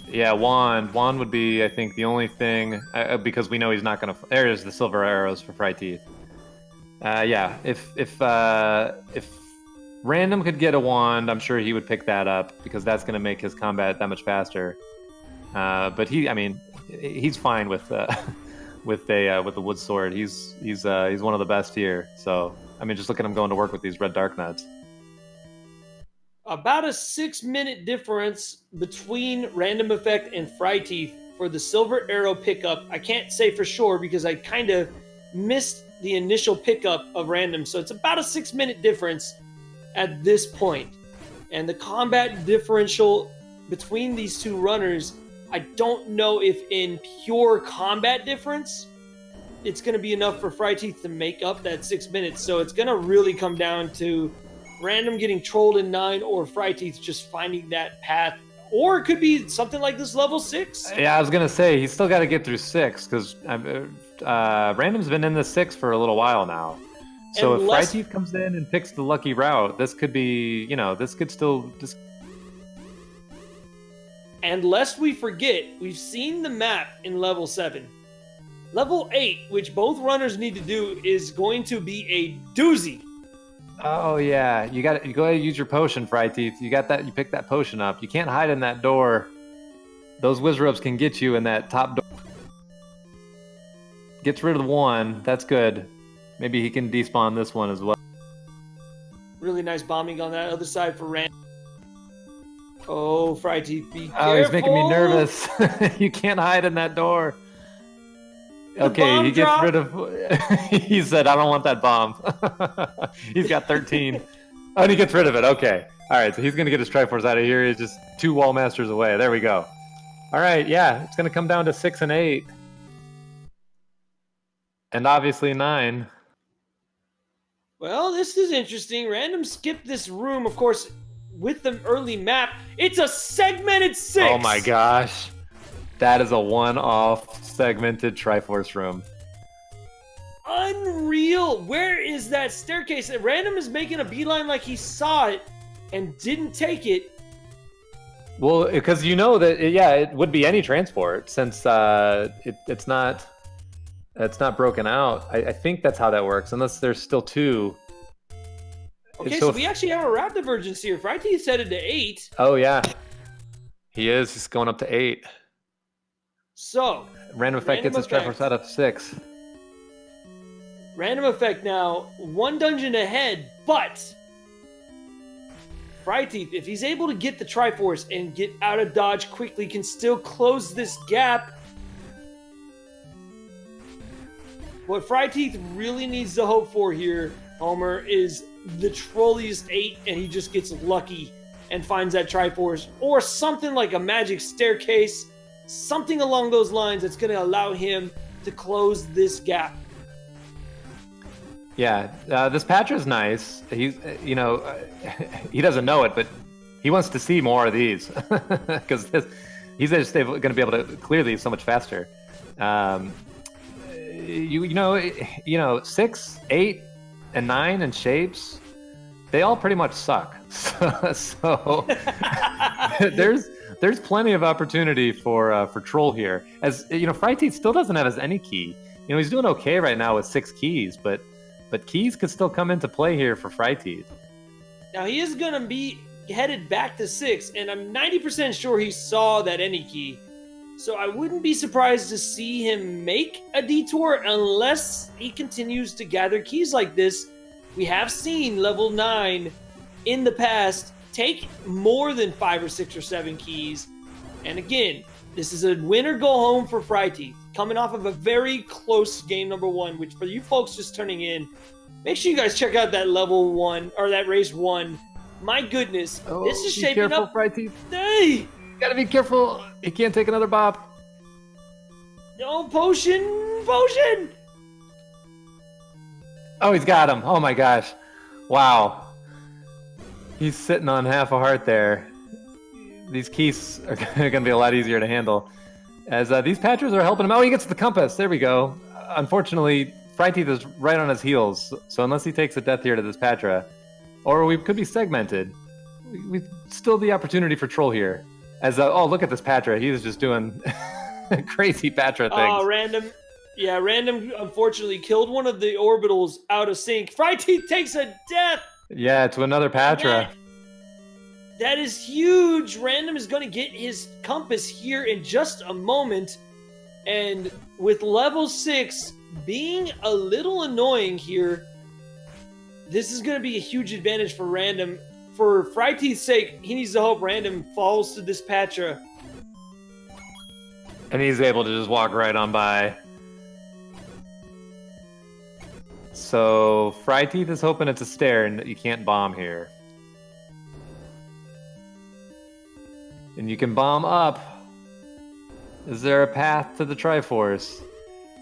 Yeah, wand. Wand would be, I think, the only thing, because we know he's not going to... There's the silver arrows for Fryteeth. Yeah, if Random could get a wand, I'm sure he would pick that up, because that's going to make his combat that much faster. But he's fine with the wood sword. He's one of the best here. So I mean, just look at him going to work with these red dark nuts. About a 6-minute difference between RandomEffekt and Fryteeth for the silver arrow pickup. I can't say for sure because I kind of missed the initial pickup of Random. So it's about a 6-minute difference at this point. And the combat differential between these two runners, I don't know if in pure combat difference, it's going to be enough for Fryteeth to make up that 6 minutes. So it's going to really come down to Random getting trolled in 9 or Fryteeth just finding that path. Or it could be something like this level 6. Yeah, I was going to say, he's still got to get through 6 because Random's been in the 6 for a little while now. So if Fryteeth comes in and picks the lucky route, this could be, this could still... And lest we forget, we've seen the map in level 7. Level 8, which both runners need to do, is going to be a doozy. Oh yeah, you go ahead and use your potion, Fryteeth. You got that? You picked that potion up. You can't hide in that door. Those Wizrobes can get you in that top door. Gets rid of the one. That's good. Maybe he can despawn this one as well. Really nice bombing on that other side for Rand. Oh, Fryteeth, be careful. Oh, he's making me nervous. You can't hide in that door. Okay, he gets rid of... He said, I don't want that bomb. He's got 13. Oh, and he gets rid of it. Okay. All right, so he's going to get his Triforce out of here. He's just 2 Wall Masters away. There we go. All right, yeah, it's going to come down to 6 and 8. And obviously 9. Well, this is interesting. Random skipped this room, of course, with the early map. It's a segmented 6! Oh my gosh. That is a one-off segmented Triforce room. Unreal! Where is that staircase? Random is making a beeline like he saw it and didn't take it. Well, because you know that, it would be any transport since it's not broken out. I think that's how that works, unless there's still 2. Okay, so we actually have a route divergence here. Fryteeth headed to 8. Oh yeah, he is. He's going up to 8. So, RandomEffekt gets his Triforce out of 6. RandomEffekt now 1 dungeon ahead, but Fryteeth, if he's able to get the Triforce and get out of dodge quickly, can still close this gap. What Fryteeth really needs to hope for here, Homer, is the trolliest 8 and he just gets lucky and finds that Triforce, or something like a magic staircase, something along those lines that's going to allow him to close this gap. Yeah, this patch is nice. He's, he doesn't know it, but he wants to see more of these because he's just going to be able to clear these so much faster. 6, 8, and 9 and shapes, there's there's plenty of opportunity for Troll here. As you know, Fryteeth still doesn't have his any key. You know, he's doing okay right now with 6 keys, but keys could still come into play here for Fryteeth. Now he is gonna be headed back to 6, and I'm 90% sure he saw that any key. So I wouldn't be surprised to see him make a detour unless he continues to gather keys like this. We have seen level 9 in the past take more than 5 or 6 or 7 keys. And again, this is a win or go home for Fryteeth, coming off of a very close game number 1, which for you folks just turning in, make sure you guys check out that level 1 or that race 1. My goodness, this is shaping careful, up. Fryteeth. Hey! Gotta be careful. He can't take another bop. No, potion! Potion! Oh, he's got him. Oh my gosh. Wow. He's sitting on half a heart there. These keys are going to be a lot easier to handle. As these patchers are helping him. Oh, he gets the compass. There we go. Unfortunately, Fryteeth is right on his heels. So unless he takes a death here to this Patra, or we could be segmented, we still the opportunity for Troll here. As oh, look at this Patra. He is just doing crazy Patra things. Oh, Random. Yeah, Random unfortunately killed one of the orbitals out of sync. Fryteeth takes a death. Yeah, to another Patra. That is huge. Random is going to get his compass here in just a moment. And with level 6 being a little annoying here, this is going to be a huge advantage for Random. For Fryteeth's sake, he needs to hope Random falls to this Patra. And he's able to just walk right on by. So Fryteeth is hoping it's a stair and that you can't bomb here. And you can bomb up. Is there a path to the Triforce?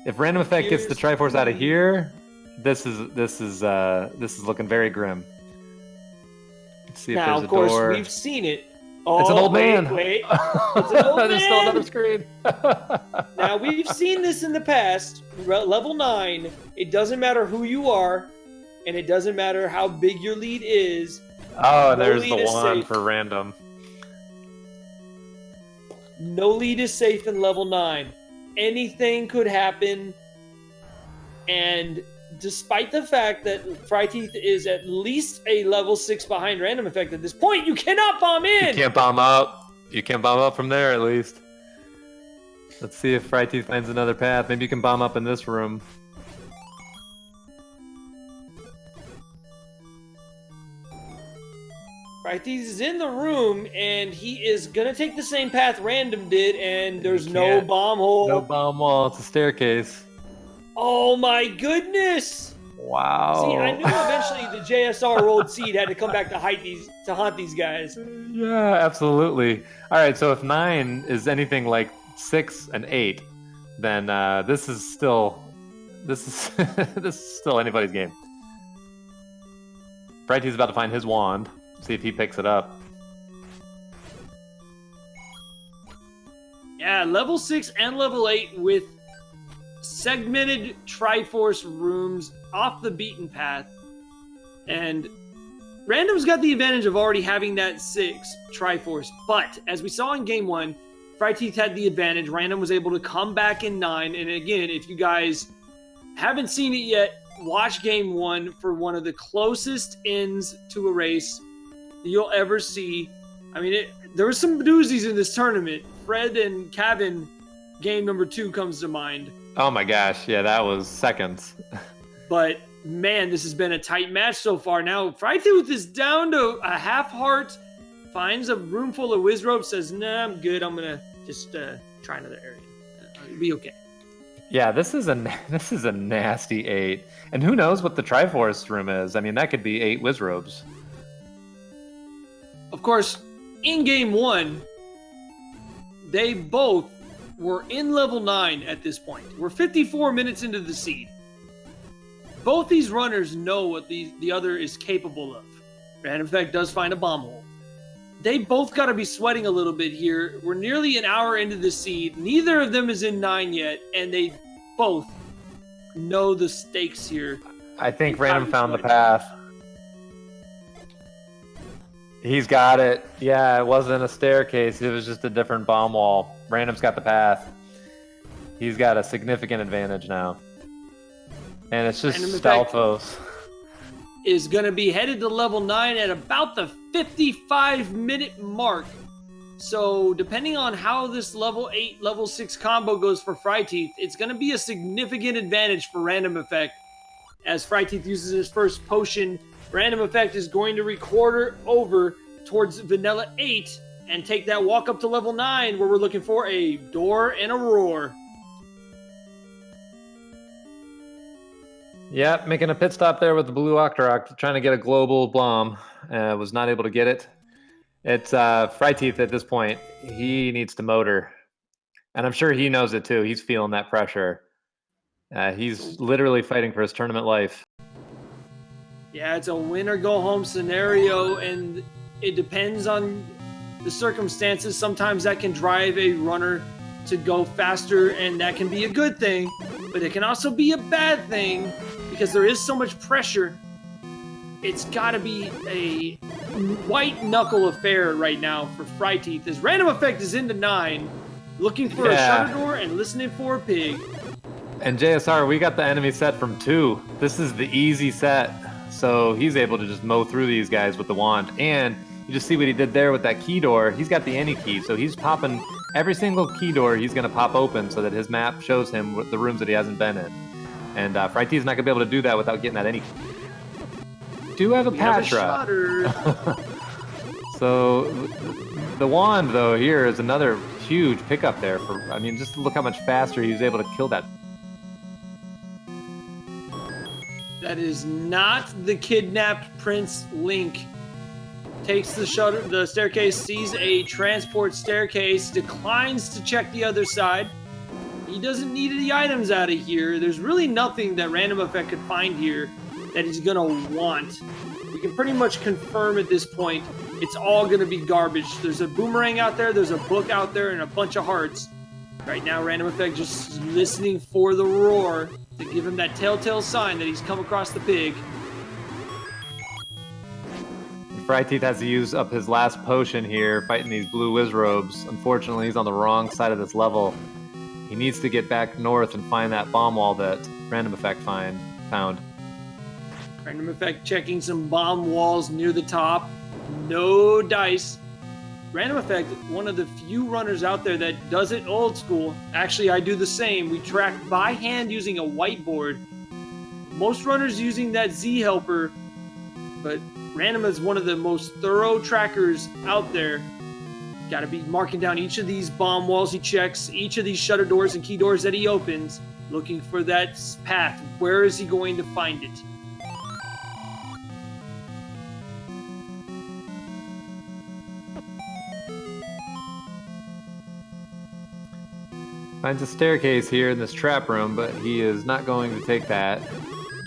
If RandomEffekt gets the Triforce out of here, this is looking very grim. Let's see if now, there's a of course, door. we've seen it. Oh, It's an old man. Wait. It's an old man. There's still another screen. Now, we've seen this in the past. Level 9, it doesn't matter who you are, and it doesn't matter how big your lead is. Oh, No there's lead the is wand safe. for Random. No lead is safe in level 9. Anything could happen, and despite the fact that Fryteeth is at least a level 6 behind RandomEffekt at this point, you cannot bomb in! You can't bomb up. You can't bomb up from there, at least. Let's see if Fryteeth finds another path. Maybe you can bomb up in this room. Fryteeth is in the room, and he is going to take the same path Random did, and there's no bomb hole. No bomb wall. It's a staircase. Oh my goodness! Wow. See, I knew eventually the JSR rolled seed had to come back to haunt these guys. Yeah, absolutely. All right, so if 9 is anything like 6 and 8, then this is still this is still anybody's game. Fryteeth's about to find his wand. See if he picks it up. Yeah, level 6 and level 8 with segmented Triforce rooms off the beaten path. And Random's got the advantage of already having that 6 Triforce. But as we saw in game 1, Fryteeth had the advantage. Random was able to come back in 9. And again, if you guys haven't seen it yet, watch game 1 for one of the closest ends to a race you'll ever see. I mean, there were some doozies in this tournament. Fred and Kevin, game number 2 comes to mind. Oh my gosh, yeah, that was seconds. But man, this has been a tight match so far. Now, Frytooth is down to a half heart, finds a room full of whiz ropes, says, nah, I'm good. I'm going to just try another area. It'll be okay. Yeah, this is a nasty 8. And who knows what the Triforce room is? I mean, that could be 8 whiz ropes. Of course, in game 1, they both were in level 9 at this point. We're 54 minutes into the seed. Both these runners know what the other is capable of. RandomEffekt does find a bomb hole. They both got to be sweating a little bit here. We're nearly an hour into the seed. Neither of them is in 9 yet, and they both know the stakes here. I think Random found the path. He's got it. Yeah, it wasn't a staircase. It was just a different bomb wall. Random's got the path. He's got a significant advantage now. And it's just Stalfos. Is going to be headed to level 9 at about the 55-minute mark. So depending on how this level 8, level 6 combo goes for Fryteeth, it's going to be a significant advantage for RandomEffekt. As Fryteeth uses his first potion, RandomEffekt is going to recorder over towards Vanilla 8 and take that walk up to level 9 where we're looking for a door and a roar. Yep, making a pit stop there with the blue Octorok, trying to get a global bomb. Was not able to get it. It's Fryteeth at this point. He needs to motor. And I'm sure he knows it too. He's feeling that pressure. He's literally fighting for his tournament life. Yeah, it's a win or go home scenario, and it depends on the circumstances. Sometimes that can drive a runner to go faster, and that can be a good thing, but it can also be a bad thing because there is so much pressure. It's got to be a white knuckle affair right now for Fryteeth, as RandomEffekt is into 9, looking for a shutter door and listening for a pig. And JSR, we got the enemy set from 2. This is the easy set, so he's able to just mow through these guys with the wand. And you just see what he did there with that key door. He's got the any key, so he's popping every single key door he's going to pop open so that his map shows him the rooms that he hasn't been in. And Fryteeth's not going to be able to do that without getting that any key. Do have a Patra. So the wand, though, here is another huge pickup there. I mean, just look how much faster he was able to kill that. That is not the kidnapped Prince Link. Takes the staircase, sees a transport staircase, declines to check the other side. He doesn't need any items out of here. There's really nothing that RandomEffekt could find here that he's gonna want. We can pretty much confirm at this point it's all gonna be garbage. There's a boomerang out there, there's a book out there, and a bunch of hearts. Right now, RandomEffekt just listening for the roar to give him that telltale sign that he's come across the pig. Fryteeth has to use up his last potion here, fighting these blue Wizrobes. Unfortunately, he's on the wrong side of this level. He needs to get back north and find that bomb wall that RandomEffekt found. RandomEffekt checking some bomb walls near the top. No dice. RandomEffekt, one of the few runners out there that does it old school. Actually, I do the same. We track by hand using a whiteboard. Most runners using that Z helper, but Random is one of the most thorough trackers out there. Got to be marking down each of these bomb walls he checks, each of these shutter doors and key doors that he opens, looking for that path. Where is he going to find it? Finds a staircase here in this trap room, but he is not going to take that.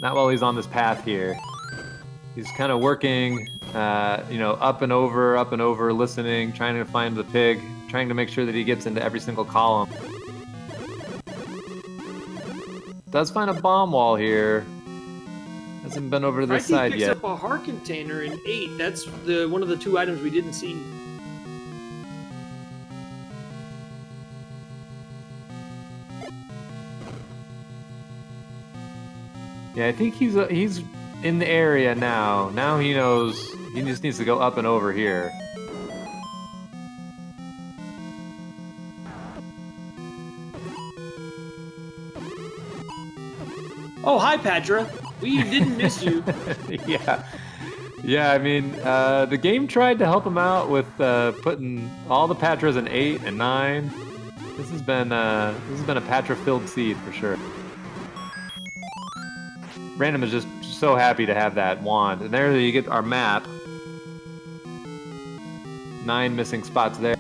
Not while he's on this path here. He's kind of working, up and over, listening, trying to find the pig, trying to make sure that he gets into every single column. Does find a bomb wall here. Hasn't been over to this side yet. Picks up a heart container in 8. That's one of the 2 items we didn't see. Yeah, I think he's in the area now. Now he knows he just needs to go up and over here. Oh, hi, Patra. We didn't miss you. Yeah. I mean, the game tried to help him out with putting all the Patras in 8 and 9. This has been a Patra-filled seed for sure. Random is just so happy to have that wand. And there you get our map. 9 missing spots there.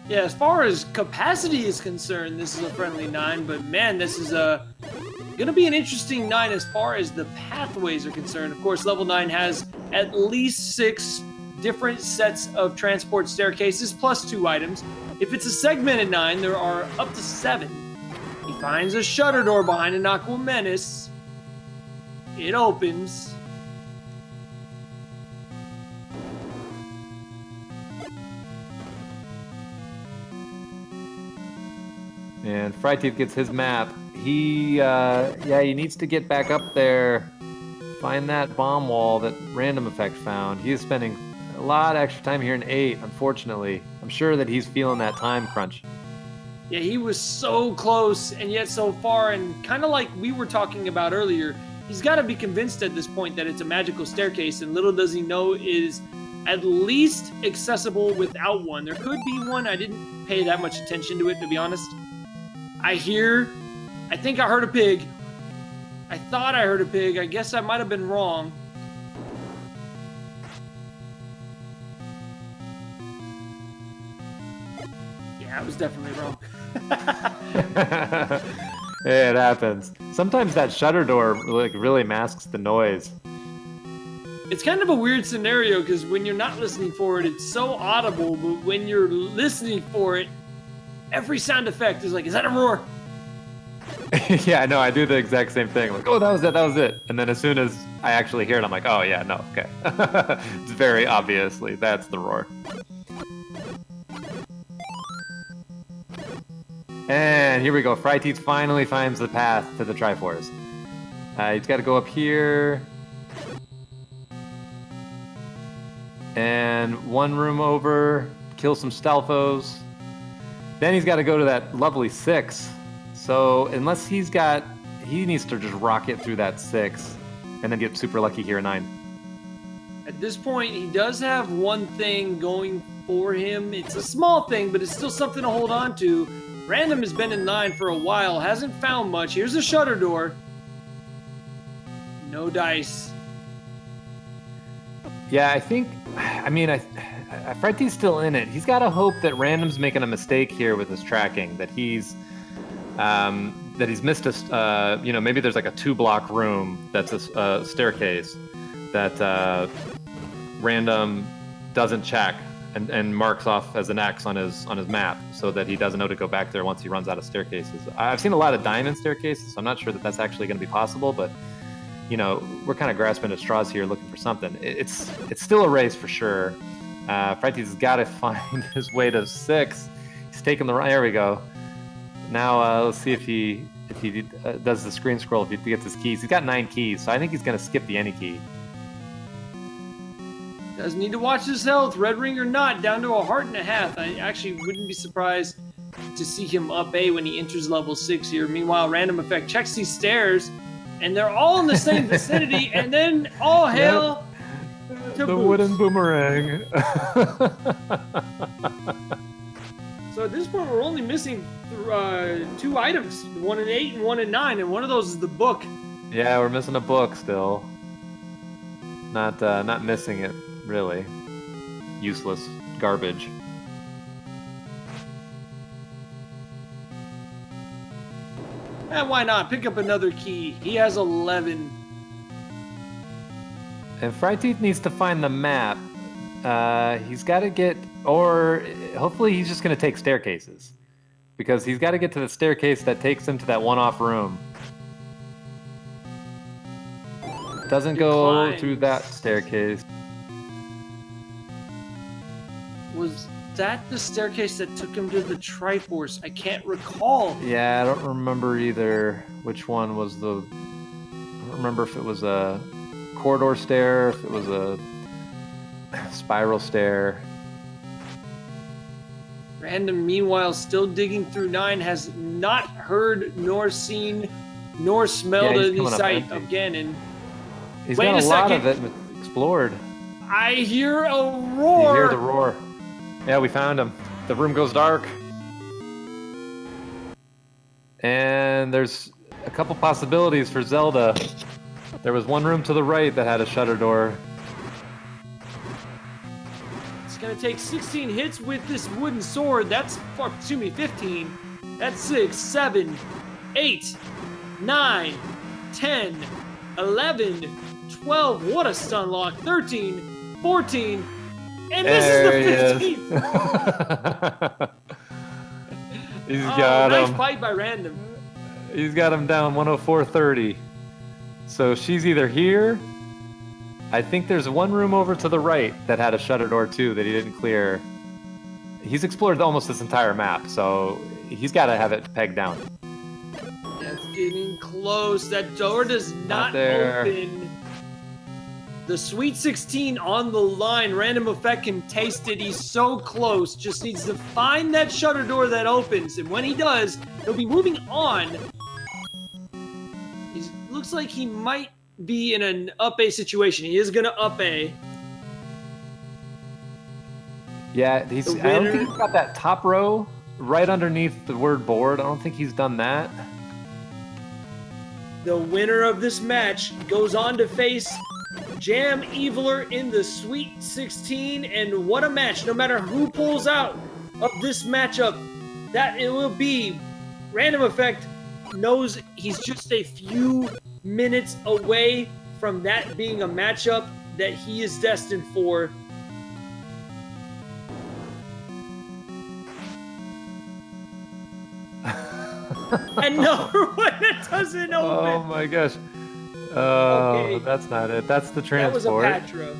Yeah, as far as capacity is concerned, this is a friendly 9, but man, this is gonna be an interesting 9 as far as the pathways are concerned. Of course, level 9 has at least 6 different sets of transport staircases plus 2 items. If it's a segmented 9, there are up to 7. He finds a shutter door behind an Aqua Menace. It opens. And Fryteeth gets his map. He needs to get back up there, find that bomb wall that RandomEffekt found. He is spending a lot of extra time here in 8, unfortunately. I'm sure that he's feeling that time crunch. Yeah, he was so close and yet so far, and kind of like we were talking about earlier, he's got to be convinced at this point that it's a magical staircase, and little does he know it is at least accessible without one. There could be one. I didn't pay that much attention to it, to be honest. I think I heard a pig. I thought I heard a pig. I guess I might have been wrong. Yeah, I was definitely wrong. It happens. Sometimes that shutter door really masks the noise. It's kind of a weird scenario because when you're not listening for it, it's so audible, but when you're listening for it, every sound effect is like, is that a roar? Yeah, no, I do the exact same thing. Like, oh, that was it. And then as soon as I actually hear it, I'm like, oh yeah, no, okay. It's very obviously, that's the roar. And here we go. Fryteeth finally finds the path to the Triforce. He's got to go up here. And one room over, kill some Stealthos. Then he's got to go to that lovely 6. So unless he needs to just rocket through that 6 and then get super lucky here at 9. At this point, he does have one thing going for him. It's a small thing, but it's still something to hold on to. Random has been in 9 for a while, hasn't found much. Here's a shutter door. No dice. Yeah, Fryteeth's still in it. He's got to hope that Random's making a mistake here with his tracking, that he's missed maybe there's like a 2-block room that's a staircase that Random doesn't check and marks off as an X on his map so that he doesn't know to go back there once he runs out of staircases. I've seen a lot of diamond staircases, so I'm not sure that that's actually going to be possible, but we're kind of grasping at straws here looking for something. It's still a race for sure. Fryteeth's got to find his way to 6. He's taking the right. There we go. Now let's see if he does the screen scroll, if he gets his keys. He's got 9 keys, so I think he's going to skip the any key. Does need to watch his health, red ring or not, down to a heart and a half. I actually wouldn't be surprised to see him up A when he enters level 6 here. Meanwhile, RandomEffekt checks these stairs, and they're all in the same vicinity, and then all hail to the boots. wooden boomerang. So at this point, we're only missing 2 items, one in 8 and one in 9, and one of those is the book. Yeah, we're missing a book still. Not missing it, really. Useless garbage. And why not? Pick up another key. He has 11. And Fryteeth needs to find the map. He's got to get, or hopefully he's just going to take staircases. Because he's got to get to the staircase that takes him to that one-off room. Doesn't go through that staircase. Was that the staircase that took him to the Triforce? I can't recall. Yeah, I don't remember either which one was the... I don't remember if it was a corridor stair, if it was a spiral stair. Random, meanwhile, still digging through 9, has not heard nor seen nor smelled any sight of Ganon. He's got a lot of it explored. I hear a roar. You hear the roar. Yeah, we found him. The room goes dark. And there's a couple possibilities for Zelda. There was one room to the right that had a shutter door. It's going to take 16 hits with this wooden sword. That's, 15. That's 6, 7, 8, 9, 10, 11, 12, what a stun lock, 13, 14, and this is the 15th. He's got him. Nice fight by Random. He's got him down 104.30. So she's either here. I think there's one room over to the right that had a shutter door too that he didn't clear. He's explored almost this entire map, so he's got to have it pegged down. That's getting close. That door does not there. open. The Sweet 16 on the line. RandomEffekt can taste it. He's so close. Just needs to find that shutter door that opens. And when he does, he'll be moving on. He looks like he might be in an up A situation. He is going to up A. Yeah, I don't think he's got that top row right underneath the word board. I don't think he's done that. The winner of this match goes on to face Jam Eviler in the Sweet 16, and what a match. No matter who pulls out of this matchup, that it will be. RandomEffekt knows he's just a few minutes away from that being a matchup that he is destined for. Another one that doesn't open. Oh my gosh. Oh, Okay. That's not it. That's the transport. That was a Patra.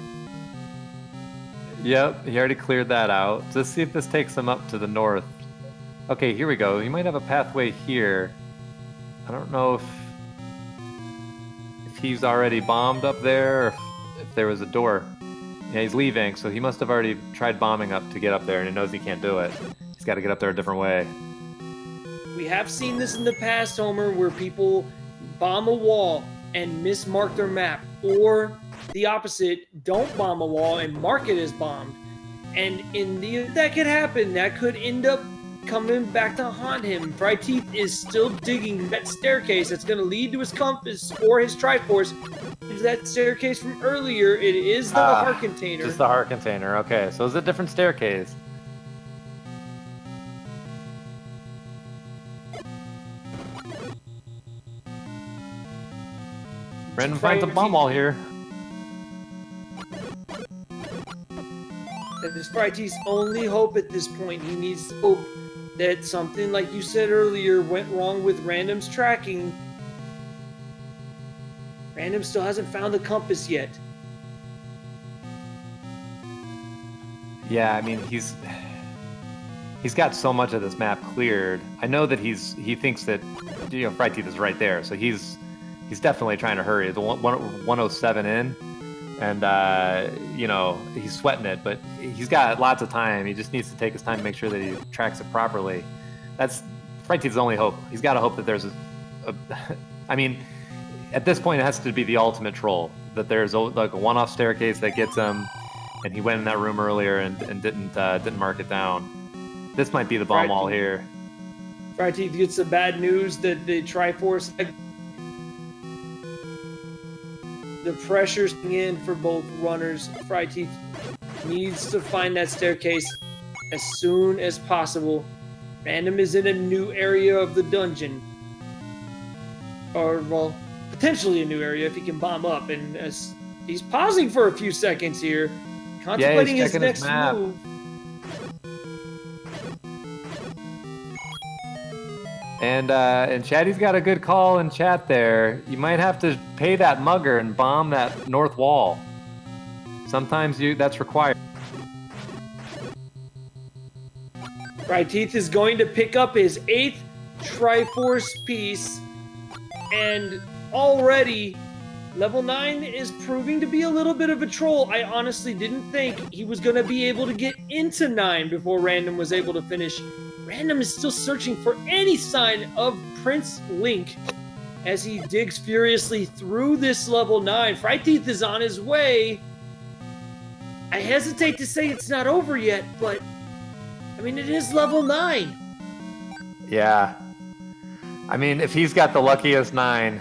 Yep, he already cleared that out. Let's see if this takes him up to the north. Okay, here we go. He might have a pathway here. I don't know if he's already bombed up there, or if there was a door. Yeah, he's leaving, so he must have already tried bombing up to get up there, and he knows he can't do it. He's got to get up there a different way. We have seen this in the past, Homer, where people bomb a wall and mismark their map, or the opposite, don't bomb a wall and mark it as bombed. And in the event that could happen, that could end up coming back to haunt him. Fryteeth is still digging that staircase that's going to lead to his compass or his Triforce. That staircase from earlier, it is the heart container. Just the heart container. Okay, so it's a different staircase. Random finds a bomb wall here. That is Fryteeth's only hope at this point. He needs to hope that something, like you said earlier, went wrong with Random's tracking. Random still hasn't found the compass yet. Yeah, I mean, he's got so much of this map cleared. I know that he thinks that, Fryteeth is right there, so he's definitely trying to hurry. The 107 in, and he's sweating it, but he's got lots of time. He just needs to take his time to make sure that he tracks it properly. That's Fryteeth's only hope. He's got to hope that there's I mean, at this point, it has to be the ultimate troll. That there's like a one-off staircase that gets him, and he went in that room earlier and didn't mark it down. This might be the bomb wall here. Fryteeth gets the bad news that the Triforce. The pressure's in for both runners. Fryteeth needs to find that staircase as soon as possible. Random is in a new area of the dungeon. Or, well, potentially a new area if he can bomb up. And as he's pausing for a few seconds here, contemplating his next move. And Chatty's got a good call in chat there. You might have to pay that mugger and bomb that north wall. Sometimes that's required. Fryteeth is going to pick up his 8th Triforce piece, and already level 9 is proving to be a little bit of a troll. I honestly didn't think he was going to be able to get into 9 before Random was able to finish. Random is still searching for any sign of Prince Link as he digs furiously through this level 9. Fryteeth is on his way. I hesitate to say it's not over yet, but I mean, it is level 9. Yeah. I mean, if he's got the luckiest 9,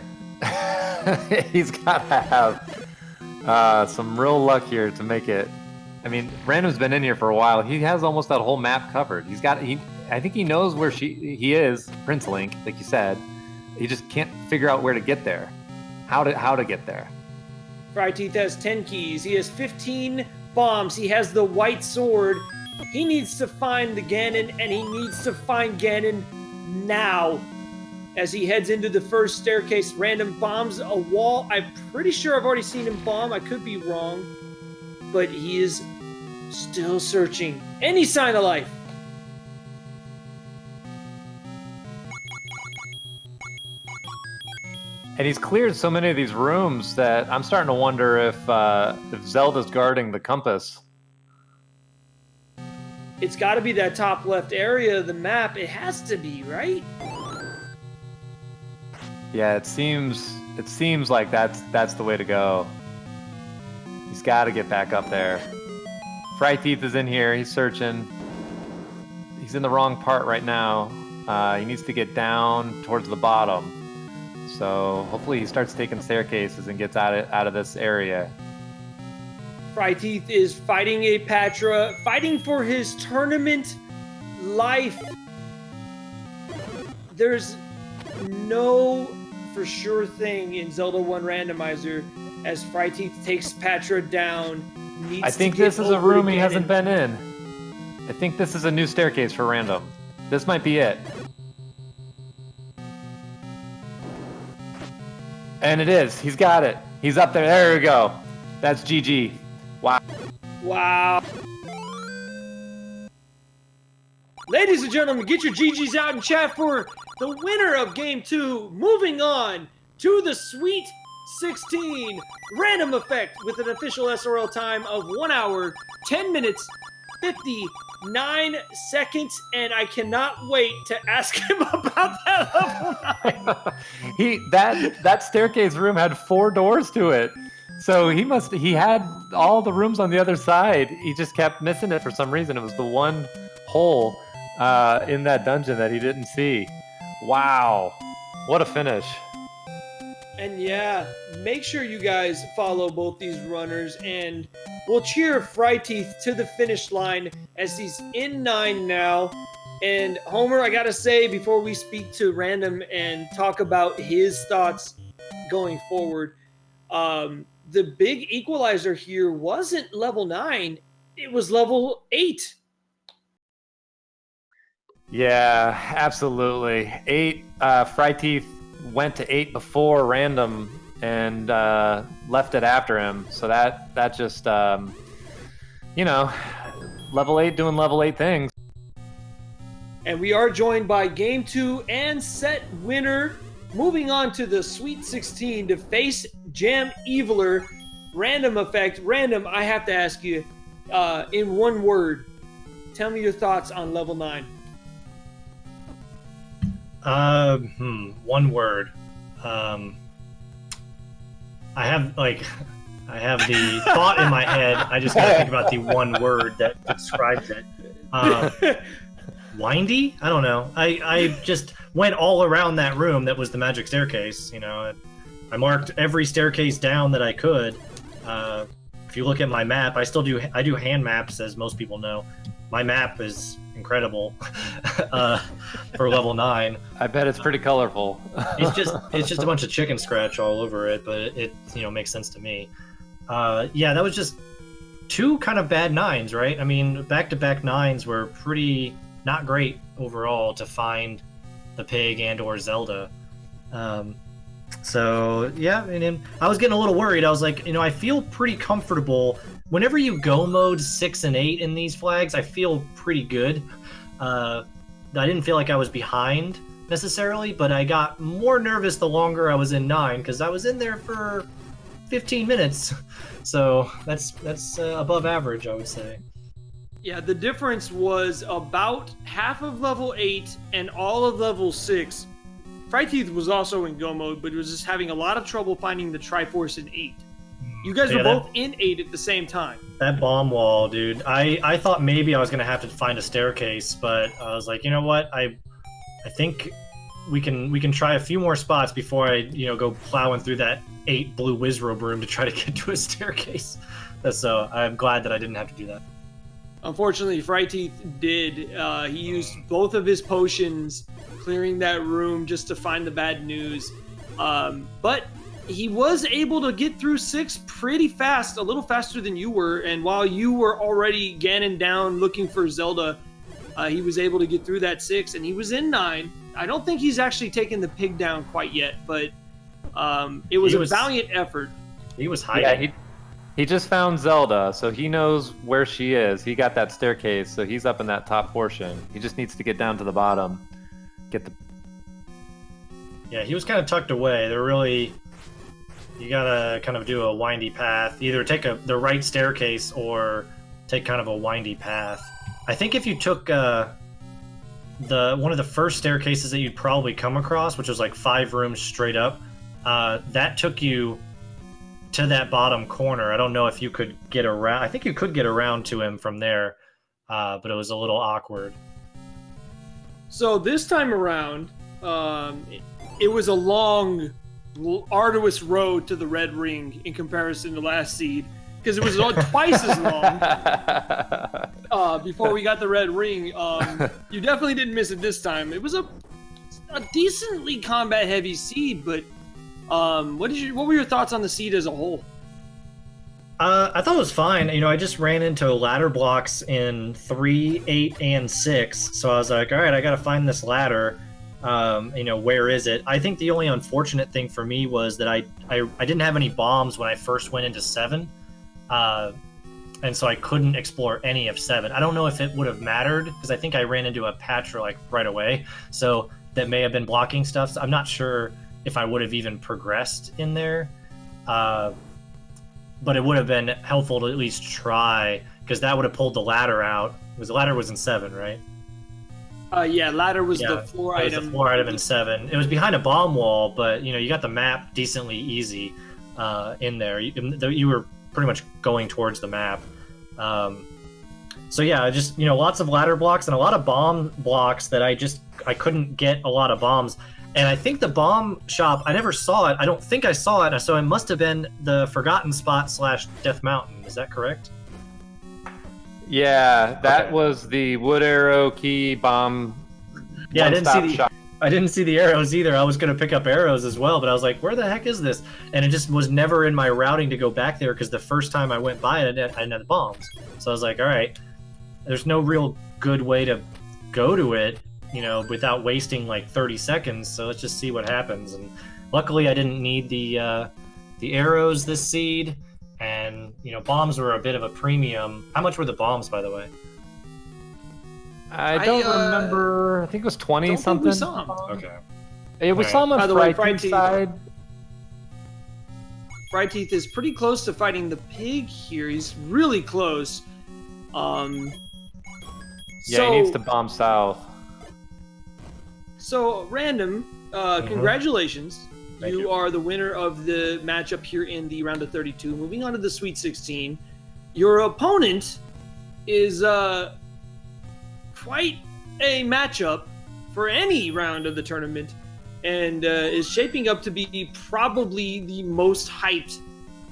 he's got to have some real luck here to make it. I mean, Random's been in here for a while. He has almost that whole map covered. I think he knows where he is, Prince Link, like you said. He just can't figure out where to get there. How to get there. Fryteeth has 10 keys. He has 15 bombs. He has the white sword. He needs to find the Ganon, and he needs to find Ganon now. As he heads into the first staircase, Random bombs a wall. I'm pretty sure I've already seen him bomb. I could be wrong. But he is still searching. Any sign of life. And he's cleared so many of these rooms that I'm starting to wonder if Zelda's guarding the compass. It's got to be that top left area of the map. It has to be, right? Yeah, it seems like that's the way to go. He's got to get back up there. Fryteeth is in here. He's searching. He's in the wrong part right now. He needs to get down towards the bottom. So hopefully he starts taking staircases and gets out of this area. Fryteeth is fighting a Patra, fighting for his tournament life. There's no for sure thing in Zelda 1 Randomizer as Fryteeth takes Patra down. I think this is a room he hasn't been in. I think this is a new staircase for Random. This might be it. And it is. He's got it. He's up there. There we go. That's GG. Wow. Wow. Ladies and gentlemen, get your GGs out in chat for the winner of Game 2. Moving on to the Sweet 16 RandomEffekt with an official SRL time of 1 hour, 10 minutes, 59 seconds, and I cannot wait to ask him about that level 9. That staircase room had 4 doors to it. So he had all the rooms on the other side. He just kept missing it for some reason. It was the one hole in that dungeon that he didn't see. Wow. What a finish. And yeah, make sure you guys follow both these runners, and we'll cheer Fryteeth to the finish line as he's in 9 now. And Homer, I gotta say, before we speak to Random and talk about his thoughts going forward, the big equalizer here wasn't level 9, it was level 8. Yeah, absolutely. 8, Fryteeth went to 8 before Random and left it after him. So that just, level 8 doing level 8 things. And we are joined by Game 2 and set winner, moving on to the Sweet 16 to face Jam Eviler, RandomEffekt. Random, I have to ask you, in one word, tell me your thoughts on level 9. One word. I have the thought in my head. I just gotta think about the one word that describes it. Windy? I don't know. I just went all around that room that was the magic staircase. I marked every staircase down that I could. If you look at my map, I do hand maps, as most people know. My map is incredible for level 9. I bet it's pretty colorful. It's just a bunch of chicken scratch all over it, but it makes sense to me. Yeah, that was just 2 kind of bad 9s, right? I mean, back-to-back 9s were pretty not great overall to find the pig and or Zelda. So yeah, and I was getting a little worried. I was like, I feel pretty comfortable. Whenever you go mode 6 and 8 in these flags, I feel pretty good. I didn't feel like I was behind necessarily, but I got more nervous the longer I was in 9 because I was in there for 15 minutes. So that's above average, I would say. Yeah, the difference was about half of level 8 and all of level 6. Fryteeth was also in go mode, but was just having a lot of trouble finding the Triforce in 8. You guys were both in 8 at the same time. That bomb wall, dude. I thought maybe I was going to have to find a staircase, but I was like, you know what? I think we can try a few more spots before I go plowing through that 8 blue Wizrobe room to try to get to a staircase. So I'm glad that I didn't have to do that. Unfortunately, Fryteeth did. He used both of his potions, clearing that room just to find the bad news. But he was able to get through 6 pretty fast, a little faster than you were. And while you were already ganning down looking for Zelda, he was able to get through that 6, and he was in 9. I don't think he's actually taken the pig down quite yet, but it was a valiant effort. He was hiding. Yeah, he just found Zelda, so he knows where she is. He got that staircase, so he's up in that top portion. He just needs to get down to the bottom. Yeah, he was kind of tucked away. They're really... You gotta kind of do a windy path. Either take the right staircase or take kind of a windy path. I think if you took one of the first staircases that you'd probably come across, which was like 5 rooms straight up, that took you to that bottom corner. I don't know if you could get around. I think you could get around to him from there, but it was a little awkward. So this time around, it was a long, arduous road to the red ring in comparison to last seed, because it was twice as long before we got the red ring. You definitely didn't miss it this time. It was a decently combat heavy seed, but what were your thoughts on the seed as a whole? I thought it was fine. I just ran into ladder blocks in 3, 8, and 6, so I was like, all right, I gotta find this ladder. Where is it? I think the only unfortunate thing for me was that I didn't have any bombs when I first went into 7, and so I couldn't explore any of 7. I don't know if it would have mattered, because I think I ran into a patcher like right away, so that may have been blocking stuff. So I'm not sure if I would have even progressed in there, but it would have been helpful to at least try, because that would have pulled the ladder out, because the ladder was in 7, right? Yeah, ladder was the floor item. It was the floor item in 7. It was behind a bomb wall, but you got the map decently easy in there. You were pretty much going towards the map. So yeah, just lots of ladder blocks and a lot of bomb blocks that I couldn't get a lot of bombs. And I think the bomb shop, I never saw it. I don't think I saw it, so it must have been the Forgotten Spot / Death Mountain. Is that correct? Yeah, that was the wood arrow key bomb. Yeah, I didn't see the arrows either. I was going to pick up arrows as well, but I was like, where the heck is this? And it just was never in my routing to go back there, because the first time I went by it, I didn't have the bombs. So I was like, all right, there's no real good way to go to it, without wasting like 30 seconds. So let's just see what happens. And luckily I didn't need the arrows this seed. And, bombs were a bit of a premium. How much were the bombs, by the way? I don't remember. I think it was 20 something. We saw 'em. Okay. It was some on Fryteeth's side. Fryteeth is pretty close to fighting the pig here. He's really close. Yeah, he needs to bomb south. So, Random, congratulations. You are the winner of the matchup here in the round of 32. Moving on to the Sweet 16. Your opponent is quite a matchup for any round of the tournament, and is shaping up to be probably the most hyped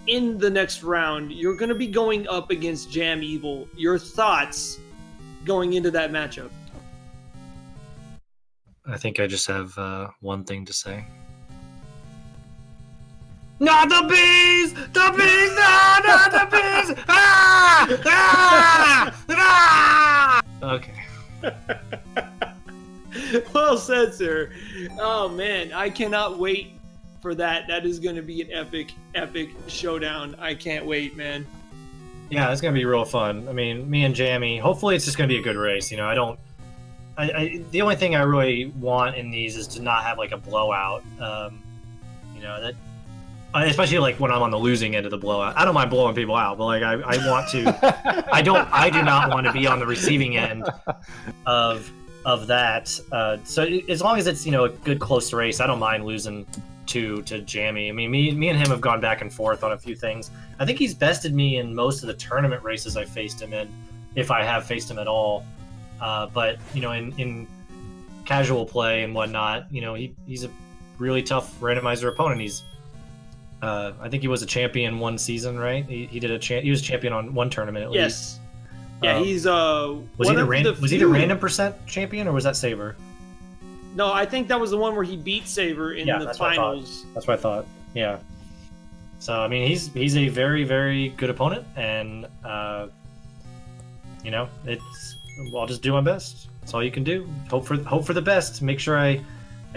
in the next round. You're going to be going up against Jam Evil. Your thoughts going into that matchup? I think I just have one thing to say. Not the bees! The bees! No, not the bees! Ah! Ah! Ah! Okay. Well said, sir. Oh man, I cannot wait for that. That is going to be an epic showdown. I can't wait, man. Yeah, it's going to be real fun. I mean, me and Jammy, hopefully it's just going to be a good race. The only thing I really want in these is to not have like a blowout. That especially like when I'm on the losing end of the blowout. I don't mind blowing people out, but like I want to. I do not want to be on the receiving end of that. So as long as it's a good close race, I don't mind losing to Jammy. I mean, me and him have gone back and forth on a few things. I think he's bested me in most of the tournament races I faced him in, if I have faced him at all. But in casual play and whatnot, he's a really tough randomizer opponent. He's I think he was a champion one season, right? He was a champion on one tournament at least. Yes. Yeah, he's was he the random percent champion, or was that Saber? No, I think that was the one where he beat Saber in the finals. That's what I thought. Yeah. So I mean, he's a very, very good opponent, and I'll just do my best. That's all you can do. Hope for the best. Make sure I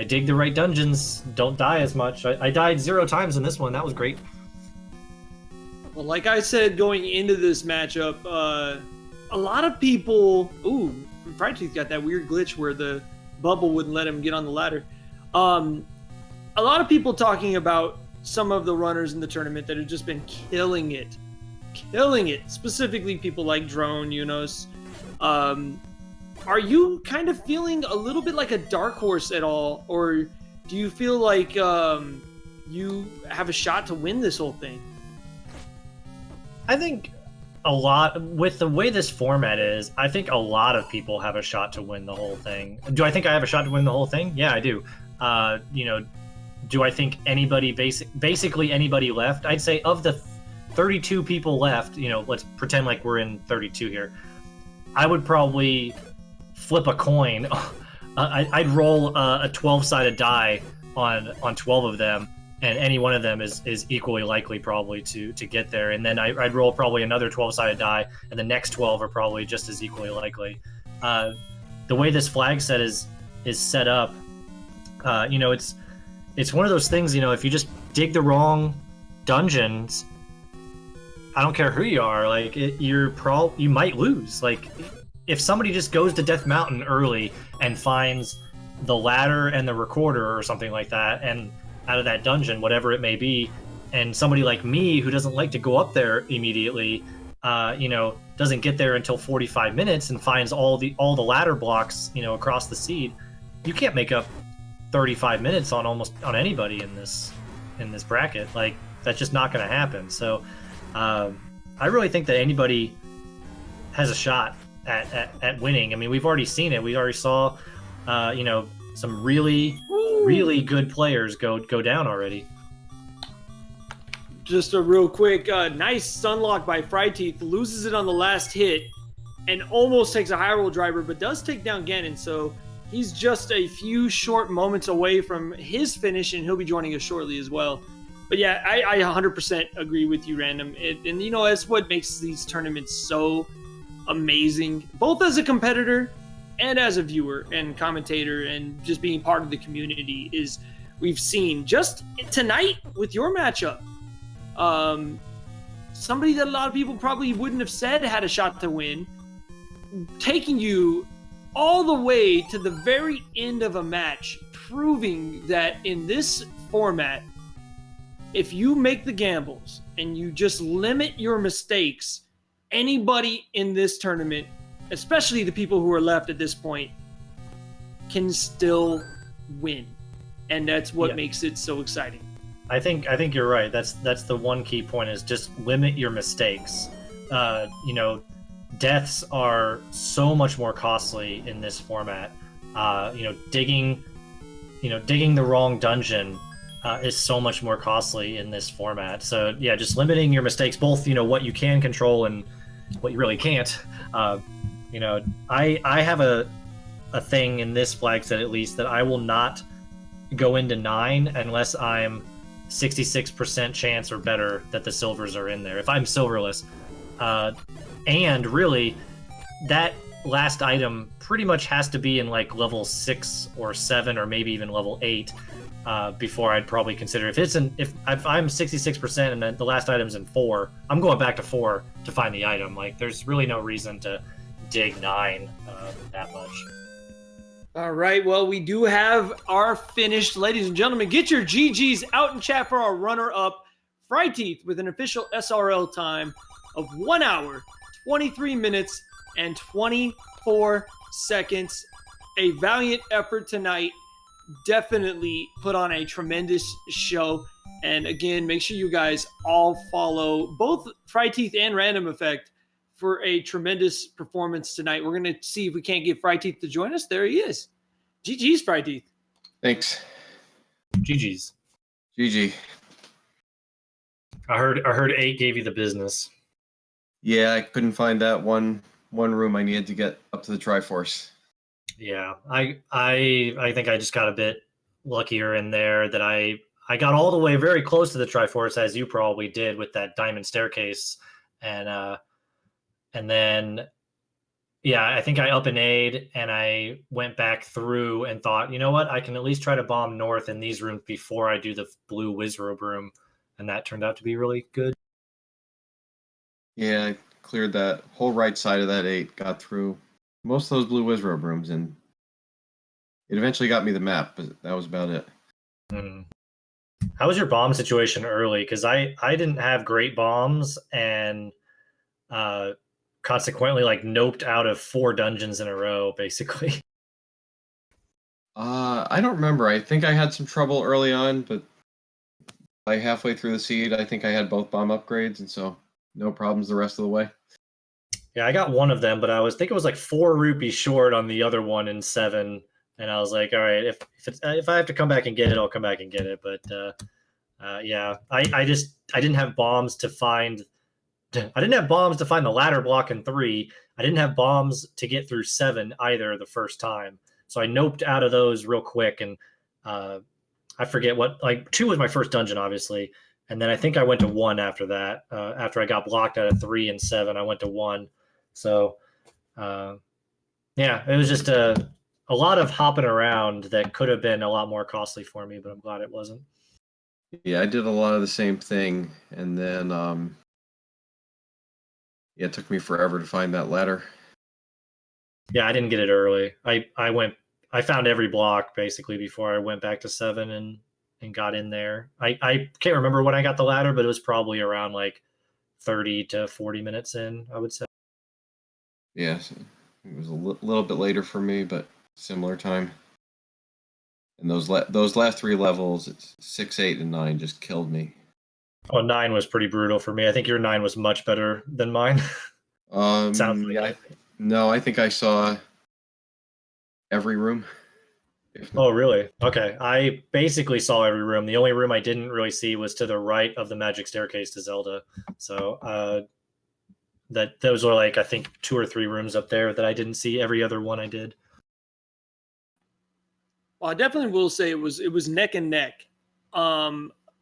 dig the right dungeons. Don't die as much. I died 0 times in this one. That was great. Well, like I said, going into this matchup, a lot of people. Ooh, Fryteeth got that weird glitch where the bubble wouldn't let him get on the ladder. A a lot of people talking about some of the runners in the tournament that have just been killing it. Specifically, people like Drone, Yunus. Are you kind of feeling a little bit like a dark horse at all, or do you feel like you have a shot to win this whole thing? I think a lot, with the way this format is, I think a lot of people have a shot to win the whole thing. Do I think I have a shot to win the whole thing? Yeah, I do. Do I think anybody, basically anybody left? I'd say of the 32 people left, let's pretend like we're in 32 here. I would probably flip a coin. I'd roll a 12-sided die on 12 of them, and any one of them is equally likely probably to get there. And then I'd roll probably another 12-sided die, and the next 12 are probably just as equally likely. The way this flag set is set up, it's one of those things. If you just dig the wrong dungeons, I don't care who you are, like you might lose. Like if somebody just goes to Death Mountain early and finds the ladder and the recorder or something like that, and out of that dungeon, whatever it may be, and somebody like me who doesn't like to go up there immediately, doesn't get there until 45 minutes and finds all the ladder blocks, across the seed, you can't make up 35 minutes on anybody in this bracket. Like that's just not going to happen. So I really think that anybody has a shot at winning. I mean, we've already seen it. We already saw, some really good players go down already. Just a real quick, nice stunlock by Fryteeth, loses it on the last hit, and almost takes a high roll driver, but does take down Ganon. So he's just a few short moments away from his finish, and he'll be joining us shortly as well. But yeah, I 100% agree with you, Random. And that's what makes these tournaments so amazing, both as a competitor and as a viewer and commentator, and just being part of the community. Is we've seen just tonight with your matchup, somebody that a lot of people probably wouldn't have said had a shot to win, taking you all the way to the very end of a match, proving that in this format, if you make the gambles and you just limit your mistakes, anybody in this tournament, especially the people who are left at this point, can still win. And that's what makes it so exciting. I think you're right. That's the one key point, is just limit your mistakes. Deaths are so much more costly in this format. Digging the wrong dungeon is so much more costly in this format. So yeah, just limiting your mistakes, both what you can control and what you really can't. I have a thing in this flag set, at least, that I will not go into 9 unless I'm 66% chance or better that the silvers are in there, if I'm silverless. And really, that last item pretty much has to be in like level 6 or 7 or maybe even level 8 before I'd probably consider. If I'm 66% and the last item's in 4, I'm going back to 4 to find the item. Like, there's really no reason to dig 9 that much. All right, well, we do have our finish. Ladies and gentlemen, get your GGs out in chat for our runner-up, Fryteeth, with an official SRL time of 1 hour, 23 minutes, and 24 seconds. A valiant effort tonight. Definitely put on a tremendous show. And again, make sure you guys all follow both Fryteeth and RandomEffekt for a tremendous performance tonight. We're going to see if we can't get Fryteeth to join us. There he is. GG's, Fryteeth. Thanks. GG's. GG. I heard 8 gave you the business. Yeah, I couldn't find that one room I needed to get up to the Triforce. Yeah, I think I just got a bit luckier in there that I got all the way very close to the Triforce, as you probably did with that diamond staircase, and then I think I up and A'd and I went back through and thought, you know what, I can at least try to bomb north in these rooms before I do the blue Wizrobe room, and that turned out to be really good. Yeah, I cleared that whole right side of that 8, got through most of those blue Wizrobe rooms, and it eventually got me the map, but that was about it. How was your bomb situation early? Because I didn't have great bombs and consequently like noped out of 4 dungeons in a row, basically. I don't remember. I think I had some trouble early on, but by halfway through the seed, I think I had both bomb upgrades, and so no problems the rest of the way. Yeah, I got one of them, but I think it was like 4 rupees short on the other one in 7, and I was like, all right, if I have to come back and get it, I'll come back and get it. But yeah, I didn't have bombs to find. I didn't have bombs to find the ladder block in 3. I didn't have bombs to get through 7 either the first time. So I noped out of those real quick, and I forget what, like 2 was my first dungeon, obviously, and then I think I went to 1 after that. After I got blocked out of 3 and 7, I went to 1. So yeah, it was just a lot of hopping around that could have been a lot more costly for me, but I'm glad it wasn't. Yeah, I did a lot of the same thing, and then yeah, it took me forever to find that ladder. Yeah, I didn't get it early. I found every block basically before I went back to 7 and got in there. I can't remember when I got the ladder, but it was probably around like 30 to 40 minutes in, I would say. Yeah, so it was a little bit later for me, but similar time. And those last 3 levels, 6, 8, and 9, just killed me. Oh, 9 was pretty brutal for me. I think your 9 was much better than mine. Sounds like yeah, no, I think I saw every room. Oh, really? Okay. I basically saw every room. The only room I didn't really see was to the right of the magic staircase to Zelda. So those were like I think 2 or 3 rooms up there that I didn't see. Every other one I did. Well, I definitely will say it was neck and neck.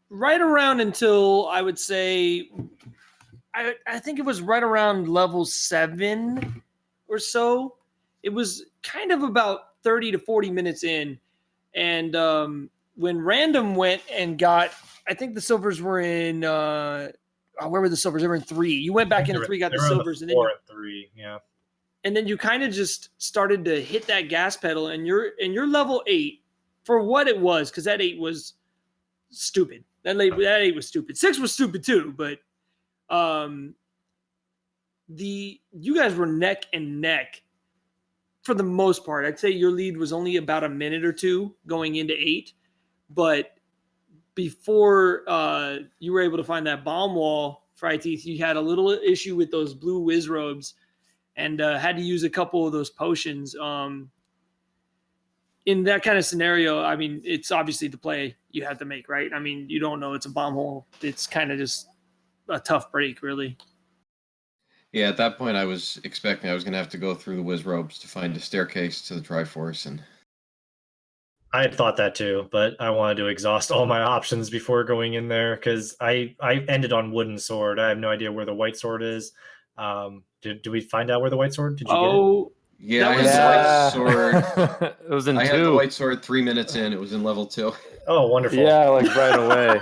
Right around until I would say I think it was right around level 7 or so. It was kind of about 30 to 40 minutes in. And when Random went and got, I think the silvers were in, where were the silvers? They were in 3. You went back in 3, got the silvers. And then 4 and 3, yeah. And then you kind of just started to hit that gas pedal, and you're level 8 for what it was, because that 8 was stupid. That 8 was stupid. 6 was stupid too, but you guys were neck and neck for the most part. I'd say your lead was only about a minute or 2 going into 8, but before you were able to find that bomb wall, Fryteeth, you had a little issue with those blue whiz robes and had to use a couple of those potions. In that kind of scenario, I mean, it's obviously the play you have to make, right? I mean, you don't know it's a bomb hole. It's kind of just a tough break, really. Yeah, at that point, I was expecting I was going to have to go through the whiz ropes to find a staircase to the Triforce, and I had thought that too, but I wanted to exhaust all my options before going in there because I ended on wooden sword. I have no idea where the white sword is. Did we find out where the white sword? Did you get it? Yeah, I had the white sword. It was in 2. I had the white sword 3 minutes in. It was in level 2. Oh, wonderful. Yeah, like right away.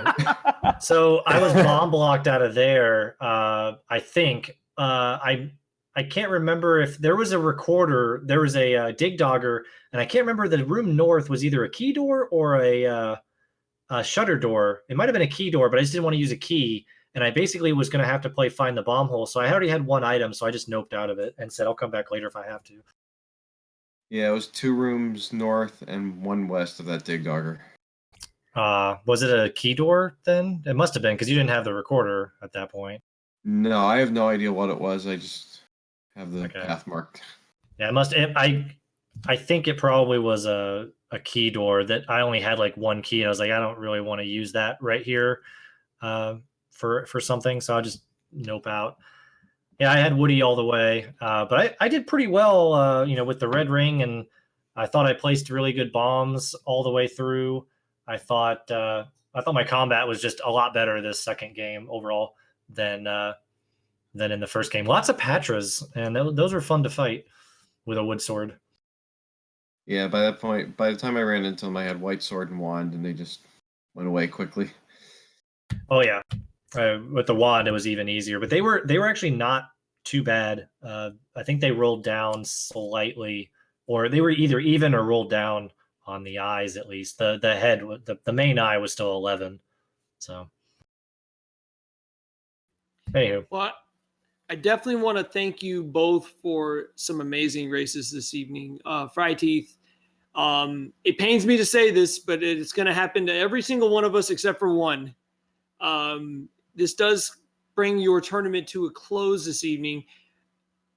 So I was bomb blocked out of there. I think I can't remember if there was a recorder. There was a dig dogger, and I can't remember. The room north was either a key door or a shutter door. It might have been a key door, but I just didn't want to use a key. And I basically was going to have to play find the bomb hole. So I already had 1 item, so I just noped out of it and said I'll come back later if I have to. Yeah, it was 2 rooms north and 1 west of that dig dogger. Was it a key door then? It must have been because you didn't have the recorder at that point. No, I have no idea what it was. I just have the path marked. Yeah, it must. I think it probably was a key door that I only had like 1 key. And I was like, I don't really want to use that right here for something, so I'll just nope out. Yeah, I had Woody all the way, but I did pretty well, with the red ring, and I thought I placed really good bombs all the way through. I thought my combat was just a lot better this second game overall than in the first game. Lots of Patras, and those were fun to fight with a wood sword. Yeah, by that point, by the time I ran into them, I had white sword and wand, and they just went away quickly. Oh yeah, with the wand it was even easier, but they were actually not too bad. I think they rolled down slightly, or they were either even or rolled down on the eyes at least. The head, the main eye was still 11, So, anywho, Well, I definitely want to thank you both for some amazing races this evening. Fryteeth, it pains me to say this, but it's going to happen to every single one of us except for one. This does bring your tournament to a close this evening.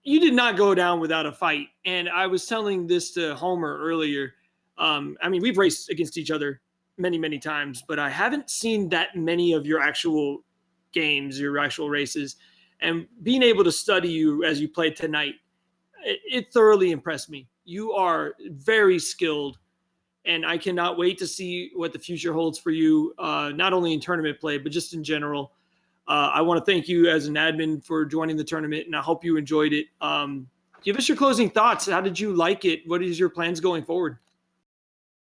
You did not go down without a fight. And I was telling this to Homer earlier. I mean, we've raced against each other many, many times, but I haven't seen that many of your actual games, your actual races. And being able to study you as you played tonight, it thoroughly impressed me. You are very skilled, and I cannot wait to see what the future holds for you, not only in tournament play, but just in general. I want to thank you as an admin for joining the tournament, and I hope you enjoyed it. Give us your closing thoughts. How did you like it? What is your plans going forward?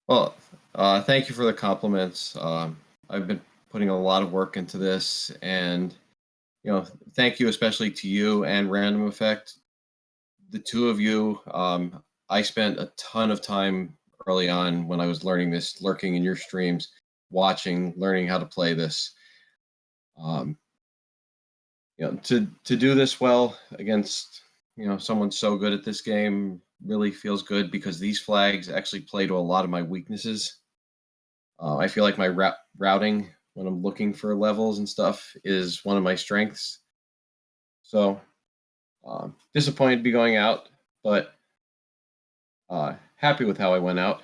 Well, thank you for the compliments. I've been putting a lot of work into this, and thank you especially to you and RandomEffekt. The two of you, I spent a ton of time early on when I was learning this, lurking in your streams, watching, learning how to play this. To do this well against someone so good at this game really feels good, because these flags actually play to a lot of my weaknesses. I feel like my routing when I'm looking for levels and stuff is one of my strengths. So disappointed to be going out, but happy with how I went out.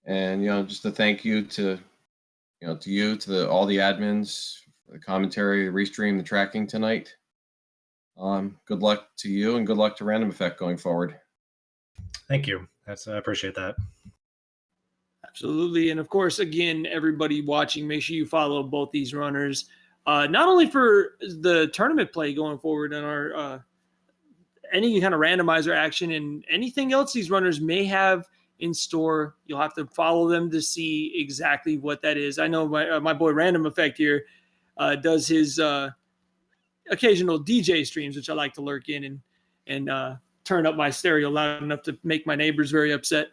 And just a thank you to all the admins for the commentary, the restream, the tracking tonight. Good luck to you, and good luck to RandomEffekt going forward. thank you. I appreciate that. Absolutely. And of course, again, everybody watching, make sure you follow both these runners, not only for the tournament play going forward and our any kind of randomizer action and anything else these runners may have in store. You'll have to follow them to see exactly what that is. I know my boy RandomEffekt here does his occasional DJ streams, which I like to lurk in and turn up my stereo loud enough to make my neighbors very upset.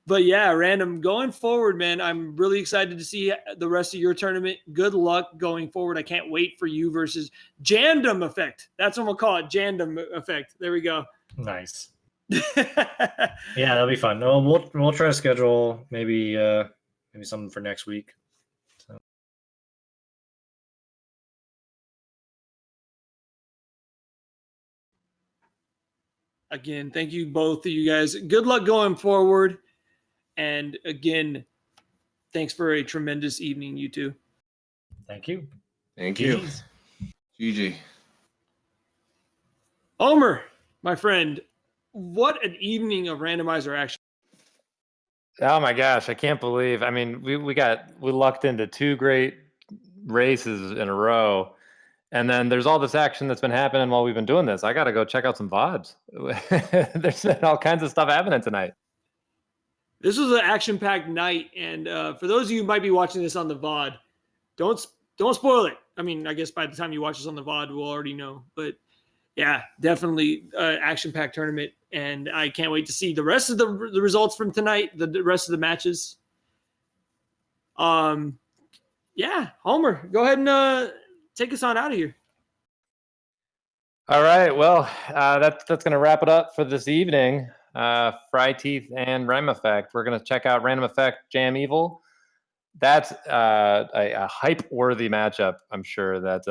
But yeah, Random, going forward, man, I'm really excited to see the rest of your tournament. Good luck going forward. I can't wait for you versus RandomEffekt. That's what we'll call it, RandomEffekt. There we go. Nice. Yeah, that'll be fun. No, we'll try to schedule maybe something for next week. So. Again, thank you both of you guys. Good luck going forward. And again, thanks for a tremendous evening, you two. Thank you. Thank you. GG. Homer, my friend, what an evening of randomizer action. Oh my gosh, I can't believe. I mean, we lucked into 2 great races in a row. And then there's all this action that's been happening while we've been doing this. I got to go check out some VODs. There's been all kinds of stuff happening tonight. This was an action-packed night, and for those of you who might be watching this on the VOD, don't spoil it. I mean, I guess by the time you watch this on the VOD, we'll already know. But yeah, definitely action-packed tournament, and I can't wait to see the rest of the results from tonight, the rest of the matches. Yeah, Homer, go ahead and take us on out of here. All right, well, that's going to wrap it up for this evening. Fryteeth and RandomEffekt. We're going to check out RandomEffekt Jam Evil. That's a hype-worthy matchup. I'm sure that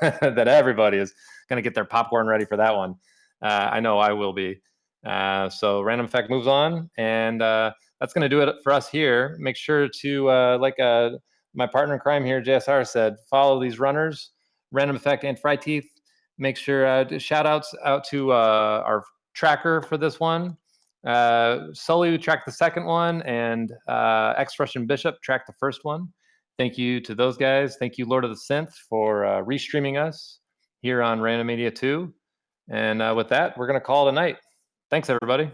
that everybody is going to get their popcorn ready for that one. I know I will be. So RandomEffekt moves on, and that's going to do it for us here. Make sure to, like my partner in crime here, JSR, said, follow these runners, RandomEffekt and Fryteeth. Make sure shout-outs out to our tracker for this one. Sully tracked the second one, and X-Russian Bishop tracked the first one. Thank you to those guys. Thank you, Lord of the Synth, for restreaming us here on Random Media 2. And with that, we're going to call it a night. Thanks, everybody.